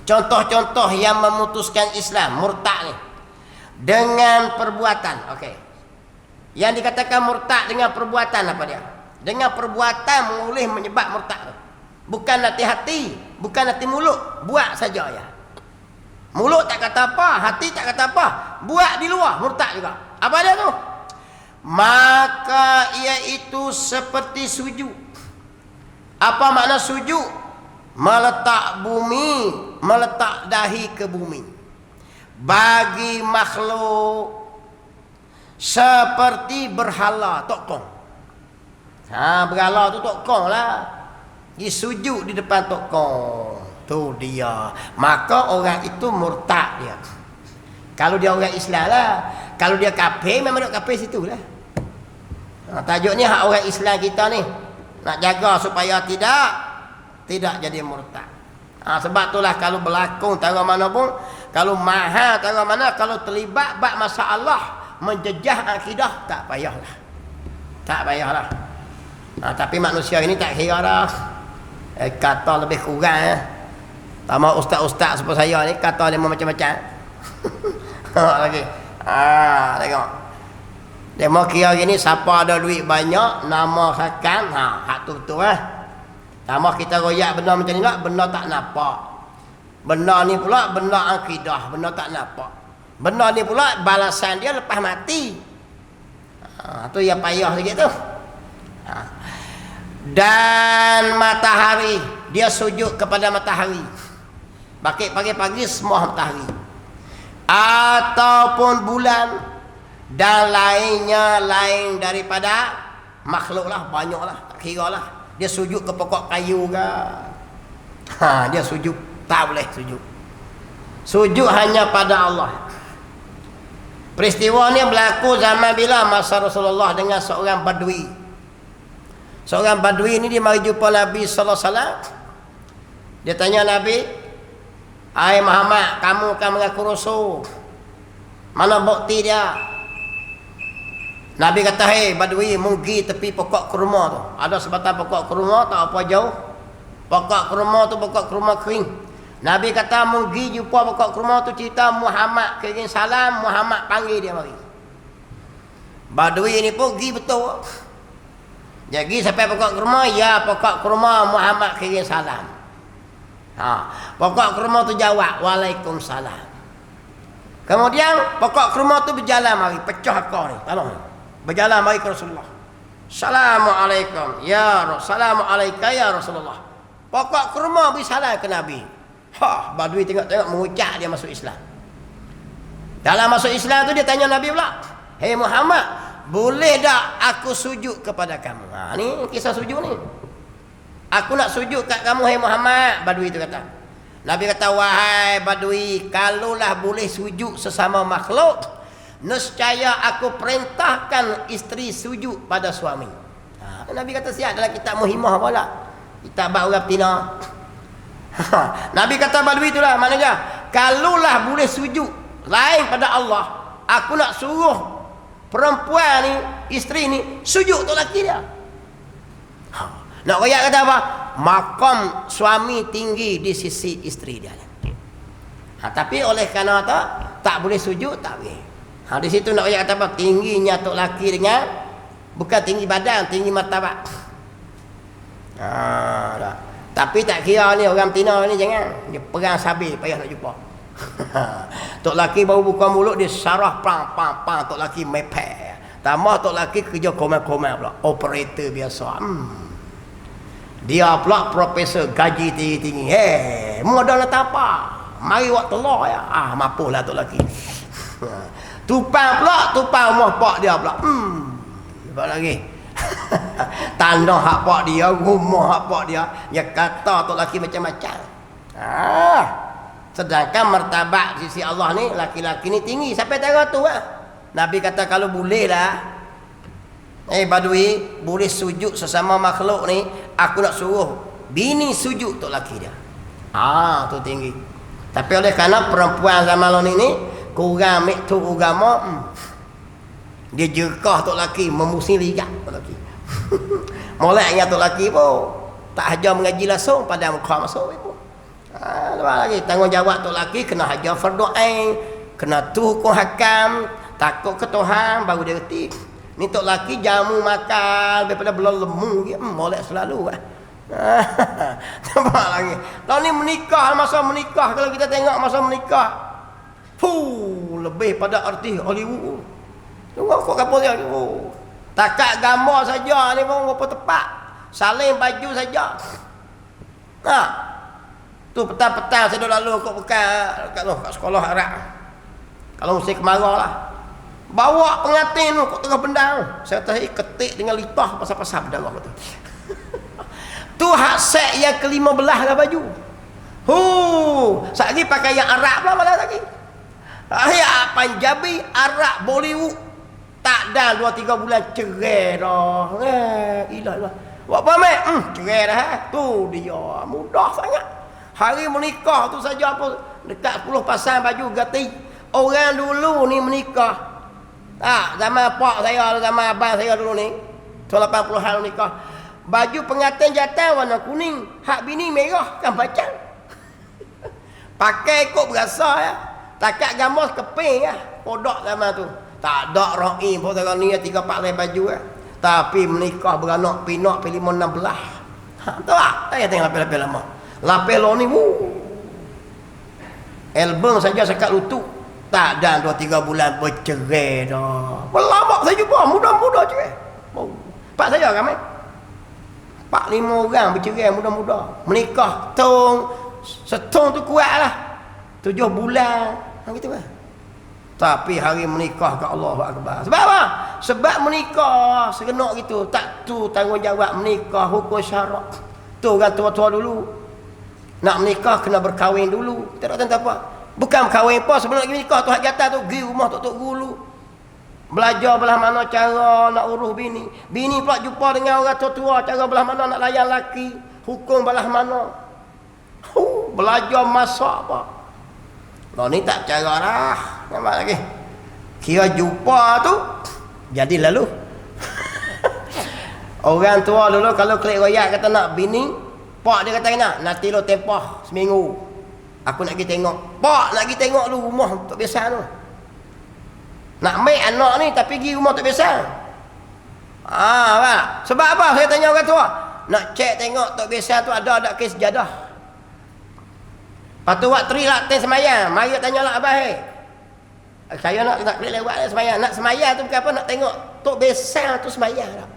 Speaker 1: Contoh-contoh yang memutuskan Islam, murtad ni. Dengan perbuatan. Okey. Yang dikatakan murtad dengan perbuatan apa dia? Dengan perbuatan boleh menyebab murtad tu. Bukan hati-hati, bukan hati mulut, buat saja ya. Mulut tak kata apa, hati tak kata apa, buat di luar, murtad juga. Apa dia tu? Maka iaitu seperti sujud. Apa makna sujud? Meletak bumi, meletak dahi ke bumi. Bagi makhluk seperti berhala tokong. Berhala tu tokong lah. Dia sujud di depan tokong. Tu dia. Maka orang itu murtad dia. Kalau dia orang Islam lah. Kalau dia kafir, memang dia kafir situ lah. Tajuk ni hak orang Islam kita ni. Nak jaga supaya tidak jadi murtad. Sebab itulah kalau berlakon tara mana pun, kalau mahal tara mana, kalau terlibat bab masalah menjejah akidah, tak payahlah. Tak payahlah. Tapi manusia ini tak kira dah. Kata lebih kurang. Sama ustaz-ustaz seperti saya ni kata dia macam-macam. Lagi. Tengok. Dia mau kira gini, siapa ada duit banyak, nama rakan, hak tu betul Sama kita royak benda macam ni lah, benda tak nampak. Benda ni pula benda akidah, benda tak nampak. Benda ni pula balasan dia lepas mati. Tu yang payah sikit tu. Dan matahari, dia sujud kepada matahari. Pagi-pagi semua matahari. Ataupun bulan dan lainnya lain daripada makhluk lah, banyak lah, tak kira lah. Dia sujud ke pokok kayu ke, dia sujud, tak boleh sujud. Sujud hanya pada Allah. Peristiwa ni berlaku zaman bila? Masa Rasulullah dengan seorang badui. Seorang badui ni dia mari jumpa Nabi sallallahu alaihi wasallam. Dia tanya Nabi, "Hai Muhammad, kamu kan mengaku rasul. Mana bukti dia?" Nabi kata, "Hei badui, pergi tepi pokok kurma tu. Ada sebatang pokok kurma, tak apa jauh. Pokok kurma tu pokok kurma kering. Nabi kata, pergi jumpa pokok kurma tu, cerita Muhammad kirim salam, Muhammad panggil dia mari." Badui ni pun pergi betul. Dia pergi sampai pokok kurma, ya pokok kurma Muhammad kirim salam. Pokok kurma tu jawab, "Waalaikumsalam." Kemudian pokok kurma tu berjalan mari, pecah akar ni, tolong. Berjalan mari ke Rasulullah. "Assalamualaikum ya Rasulullah. Assalamualaikum ya Rasulullah." Pokok kurma beri salam ke Nabi. Badui tengok-tengok mengucap dia masuk Islam. Dalam masuk Islam tu dia tanya Nabi pula, "Hei Muhammad, boleh tak aku sujud kepada kamu?" Ni kisah sujud ni. "Aku nak sujud kat kamu hai Muhammad," badui tu kata. Nabi kata, "Wahai badui, kalaulah boleh sujud sesama makhluk, nescaya aku perintahkan isteri sujud pada suami." Nabi kata siap dalam kitab Muhimmah pula. Kitab bab orang betina. Nabi kata badui itulah, maknanya kalaulah boleh sujud lain pada Allah, aku nak suruh perempuan ni, isteri ni sujud untuk lelaki dia. Nak royak kata apa? Makam suami tinggi di sisi isteri dia. Tapi oleh kerana tak boleh sujud, tak boleh. Di situ nak royak kata apa? Tingginya tok laki dengan, bukan tinggi badan, tinggi martabat. Tapi tak kira ni orang betina ni, jangan dia perang sabit payah nak jumpa. Tok laki baru buka mulut dia sarah pang tok laki mepek. Tambah tok laki kerja komen-komen pula, operator biasa. Dia pula profesor gaji tinggi-tinggi. Modal nak apa? Mari buat telur ya. Mapuhlah tok laki. Tupang rumah pak dia pula. Apa lagi? Tanah hak pak dia, rumah hak pak dia. Dia kata tok laki macam-macam. Sedangkan martabat sisi Allah ni, laki-laki ni tinggi sampai tengah tu Nabi kata kalau boleh lah, badui, boleh sujud sesama makhluk ni, aku nak suruh bini sujud tok laki dia. Tu tinggi. Tapi oleh kerana perempuan zaman ni kurang miktu agama, dia jerkah tok laki, memusim ligat tok laki. Molek dengan tok laki pun tak hajar mengaji langsung pada muka masuk itu. Lepas lagi tanggungjawab tok laki kena hajar fardu ain, kena tu hukum hakam, takut ke Tuhan baru dia reti. Ni tok laki jamu makan daripada belum lemu dia, molek selalu nampak lagi. Kalau ni menikah, masa menikah, kalau kita tengok masa menikah, lebih pada artis Hollywood. Tengok kok kapal dia. Takat gambar saja ni pun berapa tepat. Saling baju saja. Tu petang-petang saya dah lalu kok kat sekolah Arab. Kalau musim kemarau lah. Bawa pengantin kok tengah bendang. Saya kata ketik dengan litah pasal-pasal bendang tu. Tu hak set yang ke-15 lah baju. Sat lagi pakai yang Arab lah malah lagi. Ya Punjabi, Arab, Bollywood. Tak dah 2-3 bulan cerai dah. Ilah. Buat apa mek? Cerai dah. Tu dia. Mudah sangat. Hari menikah tu saja apa dekat 10 pasang baju ganti. Orang dulu ni menikah. Zaman pak saya, zaman abang saya dulu ni. Tahun 80-an menikah. Baju pengantin jantan warna kuning, hak bini merah kan macam. Pakai ikut berasa ya. Takat gamos keping ya. Podok zaman tu. Tak ada ra'i pun sekarang ni 3-4 lai baju ya. Tapi menikah beranak pinak pilih 5-6 belah. Tahu tak? Saya tengok lapis-lapis lama. Lapis lo ni album saja sekat lutut. Tak ada 2-3 bulan bercerai dah. Berlama saya jumpa muda-muda cerai. Pak saya ramai. 4-5 orang bercerai muda-muda. Menikah setong tu kuat lah. 7 bulan. Gitu kan. Tapi hari menikah ke Allah Akbar. Sebab apa? Sebab menikah serenok gitu. Tak tu tanggungjawab menikah hukum syarak. Tu orang tua-tua dulu. Nak menikah kena berkahwin dulu. Tak ada apa. Bukan berkahwin apa sebelum lagi menikah tu hak jatah tu pergi rumah tok guru. Belajar belah mana cara nak urus bini. Bini pula jumpa dengan orang tua-tua cara belah mana nak layan laki. Hukum belah mana. Belajar masak apa. Lah ni tak cara dah. Nampak lagi. Kira jumpa tu jadi lalu. Orang tua dulu kalau klik royak kata nak bini, pak dia kata nak nanti lo tempah seminggu. Aku nak pergi tengok. Pak nak pergi tengok lu rumah tak biasa tu. Nak ambil anak ni tapi pergi rumah tak biasa. Pak. Sebab apa saya tanya orang tua? Nak cek tengok tak biasa tu ada kes sejadah. Lepas tu buat tri lah ten semayang. Mari tanya lah abah saya nak klik lewat semayang. Nak semayang tu bukan apa nak tengok tok biasa tu semayang tak.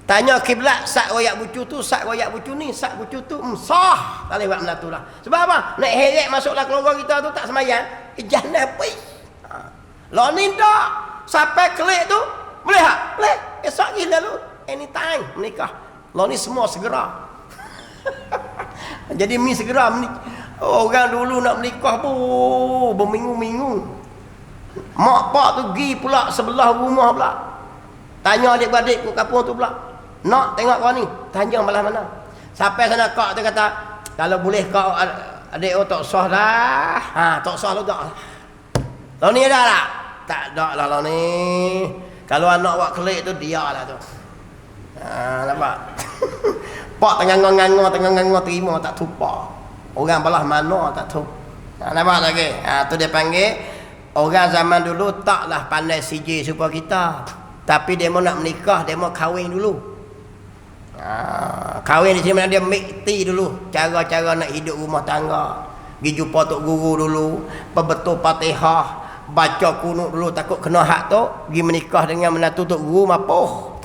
Speaker 1: Tanya kiblat sak royak bucu tu, sak royak bucu ni, sak bucu tu sah. Tak lewat melatu lah. Sebab apa? Nak heret masuklah keluarga kita tu tak semayang. Jangan pergi. Lo ni tak. Sampai klik tu boleh tak? Boleh. Esok lagi lalu. Anytime menikah. Lo ni semua segera. Jadi mi segera menikah. Orang dulu nak menikah pun berminggu-minggu. Mak pak tu pergi pula sebelah rumah pula. Tanya adik-adik ke kampung tu pula. Nak tengok kau ni. Tanya belah mana. Sampai sana kak tu kata, kalau boleh kau adik tak sah dah. Tak sah lu tak. Lo ni ada tak? Tak ada lah lo ni. Kalau anak buat kelik tu dia lah tu. Nampak? Pak tengah-tengah terima tak tupa. Orang belah mana tak tahu. Nampak lagi? Tu dia panggil orang zaman dulu taklah pandai CJ supaya kita. Tapi dia mau nak menikah, dia mau kahwin dulu. Kahwin di sini mana dia mikti dulu cara-cara nak hidup rumah tangga. Pergi jumpa tok guru dulu, perbetul Fatihah, baca kunut dulu takut kena hak tu, pergi menikah dengan menantu tok guru mapuh.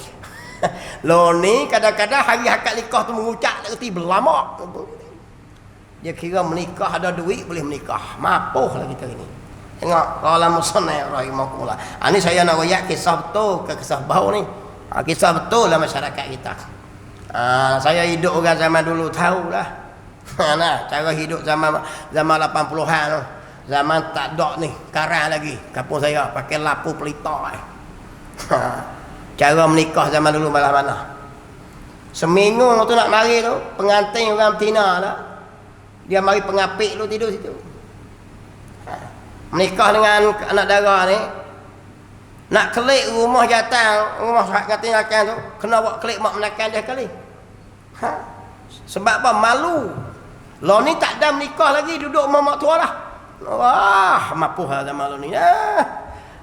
Speaker 1: Lo ni kadang-kadang hari akad nikah tu mengucap tak reti berlama. Dia kira menikah ada duit boleh menikah. Mapuh lah kita ini. Tengok qala musannaf rahimahullah. Ini saya nak royak kisah betul ke kisah bau ni. Kisah betul lah masyarakat kita. Saya hidup orang zaman dulu tahulah. Nah, cara hidup zaman 80-an tu. Zaman tak ada ni, karang lagi. Kampung saya pakai lapu pelita. Cara menikah zaman dulu malah mana. Seminggu tu nak mari tu, pengantin orang betina dah. Dia mari pengapik tu tidur situ. Menikah dengan anak dara ni. Nak kelik rumah jatang, rumah katin akan tu, kena buat kelik mak menakan dia kali. Sebab apa? Malu. Lo ni tak ada menikah lagi, duduk mak tua lah. Wah, mapuh lah zaman lo ni.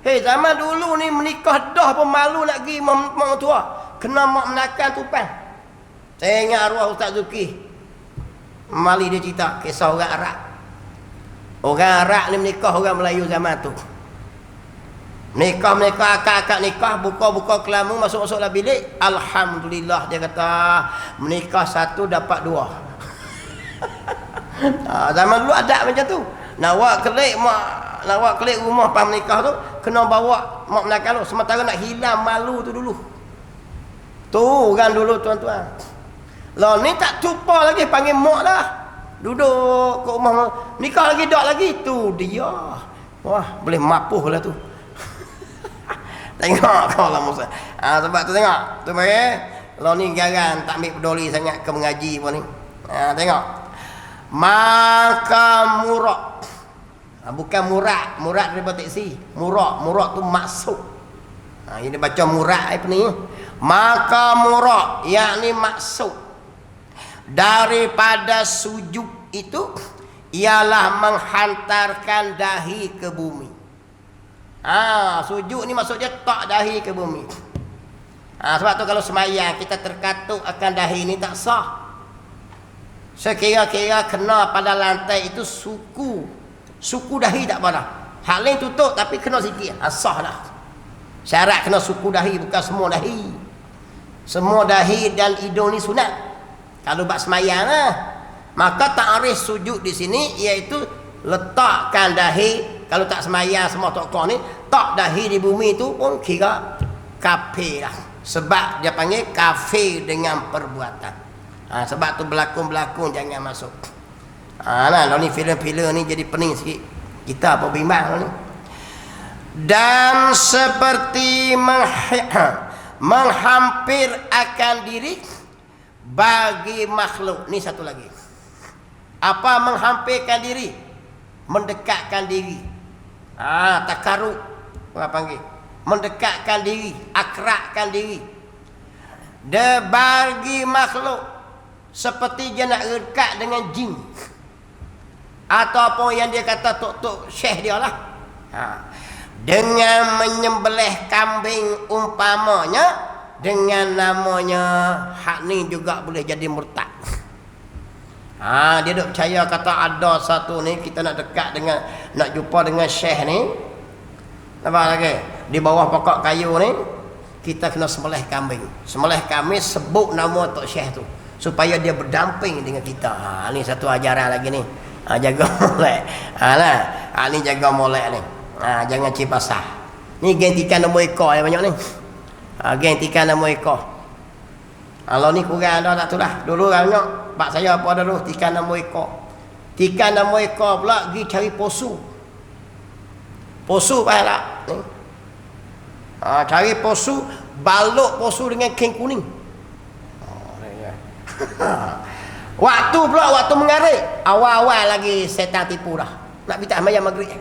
Speaker 1: Zaman dulu ni menikah dah pun malu nak pergi mak tua. Kena mak menakan tupan. Tengok arwah Ustaz Zuki. Mali dia cerita kisah orang Arab. Orang Arab ni menikah orang Melayu zaman tu. Menikah akak-akak nikah, buka-buka kelamu, masuk-masuklah bilik. Alhamdulillah dia kata menikah satu dapat dua. Zaman dulu ada macam tu. Nak buat kelik rumah pas menikah tu kena bawa mak menakan tu, sementara nak hilang malu tu dulu. Tu orang dulu tuan-tuan. Lah ni tak cupa lagi panggil mak dah. Duduk kat rumah nikah lagi dak lagi tu dia. Wah, boleh mapuh lah tu. Tengok kau Allah Musa. Sebab tu tengok. Tu lo ni garang tak ambil peduli sangat ke mengaji pun ni. Tengok. Maka murak. Bukan murak. Murak daripada teksi. Murak tu maksud. Ini baca murak apa ni. Maka murak. Yakni maksud. Daripada sujud itu. Ialah menghantarkan dahi ke bumi. Sujud ni maksud dia tak dahi ke bumi. Sebab tu kalau semayang kita terkatuk akan dahi ni tak sah. Sekira-kira kena pada lantai itu suku dahi tak pada. Hal lain tutup tapi kena sikit. Sah dah. Syarat kena suku dahi, bukan semua dahi. Semua dahi dan hidung ni sunat. Kalau buat semayang lah. Maka ta'arif sujud di sini iaitu letakkan dahi. Kalau tak semayang semua tokoh ni, tak dahi di bumi tu pun kira kafir lah. Sebab dia panggil kafir dengan perbuatan. Sebab tu berlakon-berlakon jangan masuk. Nah, ni filem-filem ni jadi pening sikit. Kita apa bimbang ni. Dan seperti menghampir akan diri bagi makhluk. Ni satu lagi. Apa menghampirkan diri? Mendekatkan diri. Takarub. Orang panggil. Mendekatkan diri, akrabkan diri. Dia bagi makhluk seperti dia nak dekat dengan jin. Ataupun yang dia kata tok-tok syekh dia lah. Dengan menyembelih kambing umpamanya dengan namanya hak ni juga boleh jadi murtad. Dia duk percaya kata ada satu ni kita nak dekat dengan nak jumpa dengan syekh ni. Nampak lagi? Di bawah pokok kayu ni kita kena sembelih kambing. Sembelih kambing sebut nama tok syekh tu supaya dia berdamping dengan kita. Ni satu ajaran lagi ni. Jaga molek. Ni jaga molek ni. Jangan cipasah. Ni geng tikan nombor ekor yang banyak ni. Geng tikan nombor ekor. Kalau ni kurang dah tak tu lah. Dulu banyak. Pak saya apa dah dulu tikan nombor ekor. Tikan nombor ekor pula pergi cari posu. Posu payah tak? Ni. Cari posu, balut posu dengan kain kuning. Waktu pula waktu mengarik, awal-awal lagi setan tipu dah. Nak minta sembahyang maghrib.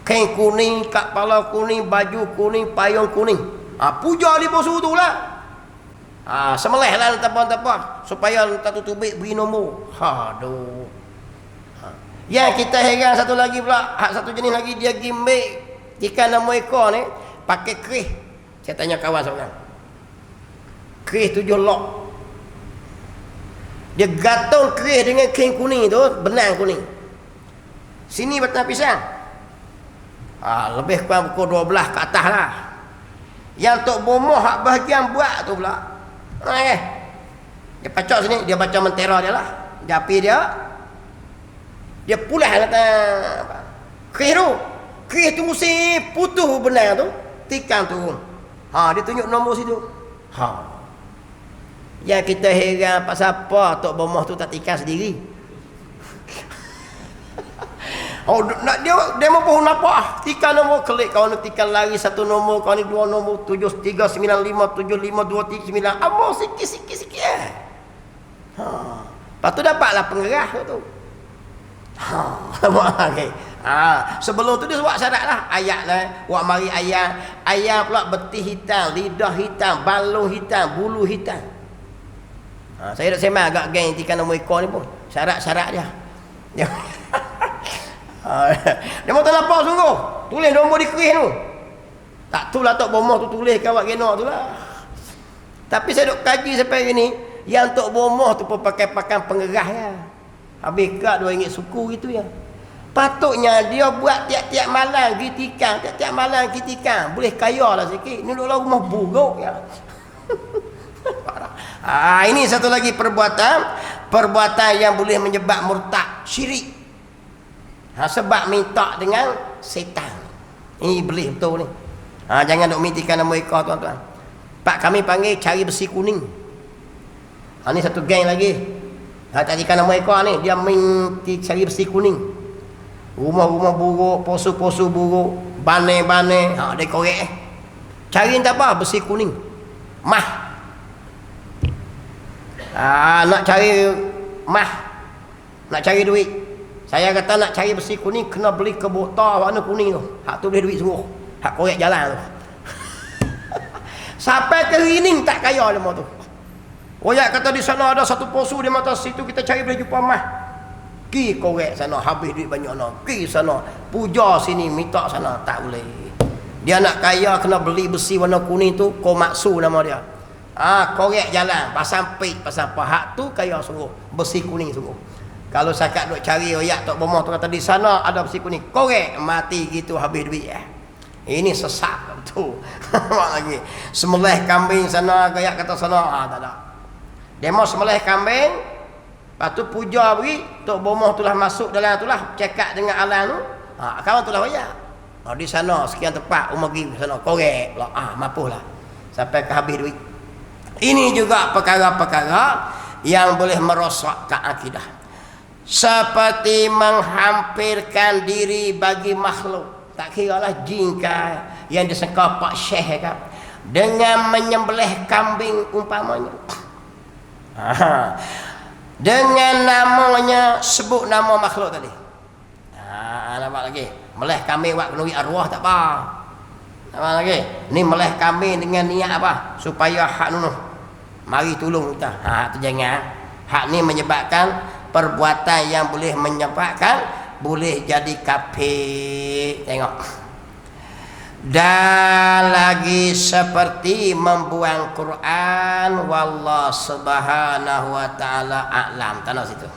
Speaker 1: Kain kuning, kat kepala kuning, baju kuning, payung kuning. Puja di posu tu lah. Semelih lah tapa-tapa supaya tak tutup beri nombor. Aduh. Yang kita heran satu lagi pula, satu jenis lagi dia gimbik ikan nama ekor ni pakai kerih. Saya tanya kawan seorang. Kerih 7 lok. Dia gantung kerih dengan kain kuning tu, benang kuning. Sini batang pisang. Lebih kurang pukul 12 ke atas lah. Yang tok bomoh hak bahagian buat tu pula. Dia pacak sini, dia baca mentera dia lah. Japi dia pulas kata kerih tu. Kerih tu mesti putus benang tu, tikam turun. Dia tunjuk nombor situ. Yang kita heran pasal apa tok bomoh tu tak tikam sendiri. Nak dia mau pohon apa? Tikam nombor klik kau nak tikam lari satu nombor, kau ni dua nombor 7395752339. Amor sikit. Lepas tu dapatlah pengerah tu. Okay. Sebelum tu dia buat syarat lah. Ayat lah. Buat mari ayat pula betih hitam, lidah hitam, balung hitam, bulu hitam. Saya dah sembang agak geng tikam nombor ekor ni pun. Syarat-syarat dia. Dia mau tak apa sungguh. Tulis nombor di kerih tu. Tak tu lah tok bomoh tu tulis kawat genok tu lah. Tapi saya duk kaji sampai hari ni, yang tok bomoh tu pun pakai pakan pengerah ya. Habis kat RM2 suku gitu ya. Patutnya dia buat tiap-tiap malam gitikan, tiap-tiap malam gitikan. Boleh kaya lah sikit. Ni duduk rumah buruk ya. Ini satu lagi perbuatan yang boleh menyebab murtad, syirik. Sebab minta dengan setan. Ini iblis betul ni. Jangan duk mintikan nama ekor tuan-tuan. Pak kami panggil cari besi kuning. Ini satu geng lagi. Tak ikan nama ekor ni, dia minti cari besi kuning. Rumah-rumah buruk, posu-posu buruk, bane-bane, dia korek Cari tak apa, besi kuning. Mah. Nak cari mah. Nak cari duit. Saya kata nak cari besi kuning kena beli ke botol warna kuning tu. Hak tu boleh duit sungguh. Hak korek jalan tu. Sampai ke rining tak kaya dia tu. Royak kata di sana ada satu posu di mata situ kita cari boleh jumpa mah. Ki korek sana habis duit banyak nak. Ki sana puja sini minta sana tak boleh. Dia nak kaya kena beli besi warna kuning tu komatsu nama dia. Korek jalan pasang pit pasang pahak tu kaya sungguh besi kuning sungguh. Kalau sakat duk cari royak tok bomoh tu kata di sana ada besi kuning korek mati gitu habis duit Ini sesat tu. Lagi sembelih kambing sana kayak kata sana tak ada. Demo sembelih kambing, lepas tu puja beri, tok bomoh tu lah masuk dalam tu lah, cekak dengan alang tu. Kawan tu lah royak. Di sana sekian tempat umur pergi sana korek pula. Mampulah sampai ke habis duit. Ini juga perkara-perkara yang boleh merosakkan akidah. Seperti menghampirkan diri bagi makhluk. Tak kira lah jin kah yang disangka Pak Syekh kah. Dengan menyembelih kambing umpamanya. Dengan namanya sebut nama makhluk tadi. Nampak lagi. Meleh kambing buat penuhi arwah tak apa. Nampak lagi. Ni meleh kambing dengan niat apa? Supaya hak nunuh mari tolong kita. Tu jangan. Hak ni menyebabkan perbuatan yang boleh menyebabkan boleh jadi kafir. Tengok. Dan lagi seperti membuang Quran, wallahu subhanahu wa ta'ala a'lam. Tanah situ.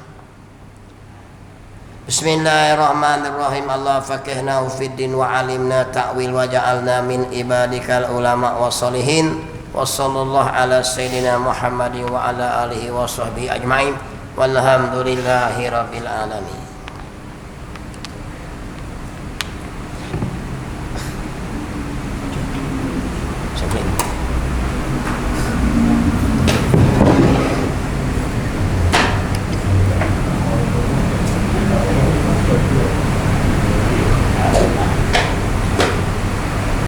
Speaker 1: Bismillahirrahmanirrahim. Allah fakihnahu fid din wa alimna ta'wil wa ja'alna min ibadikal ulama wa salihin. Wa sallallahu ala sayyidina Muhammadin wa ala alihi wa sahbihi ajma'in. Walhamdulillahi rabbil alamin.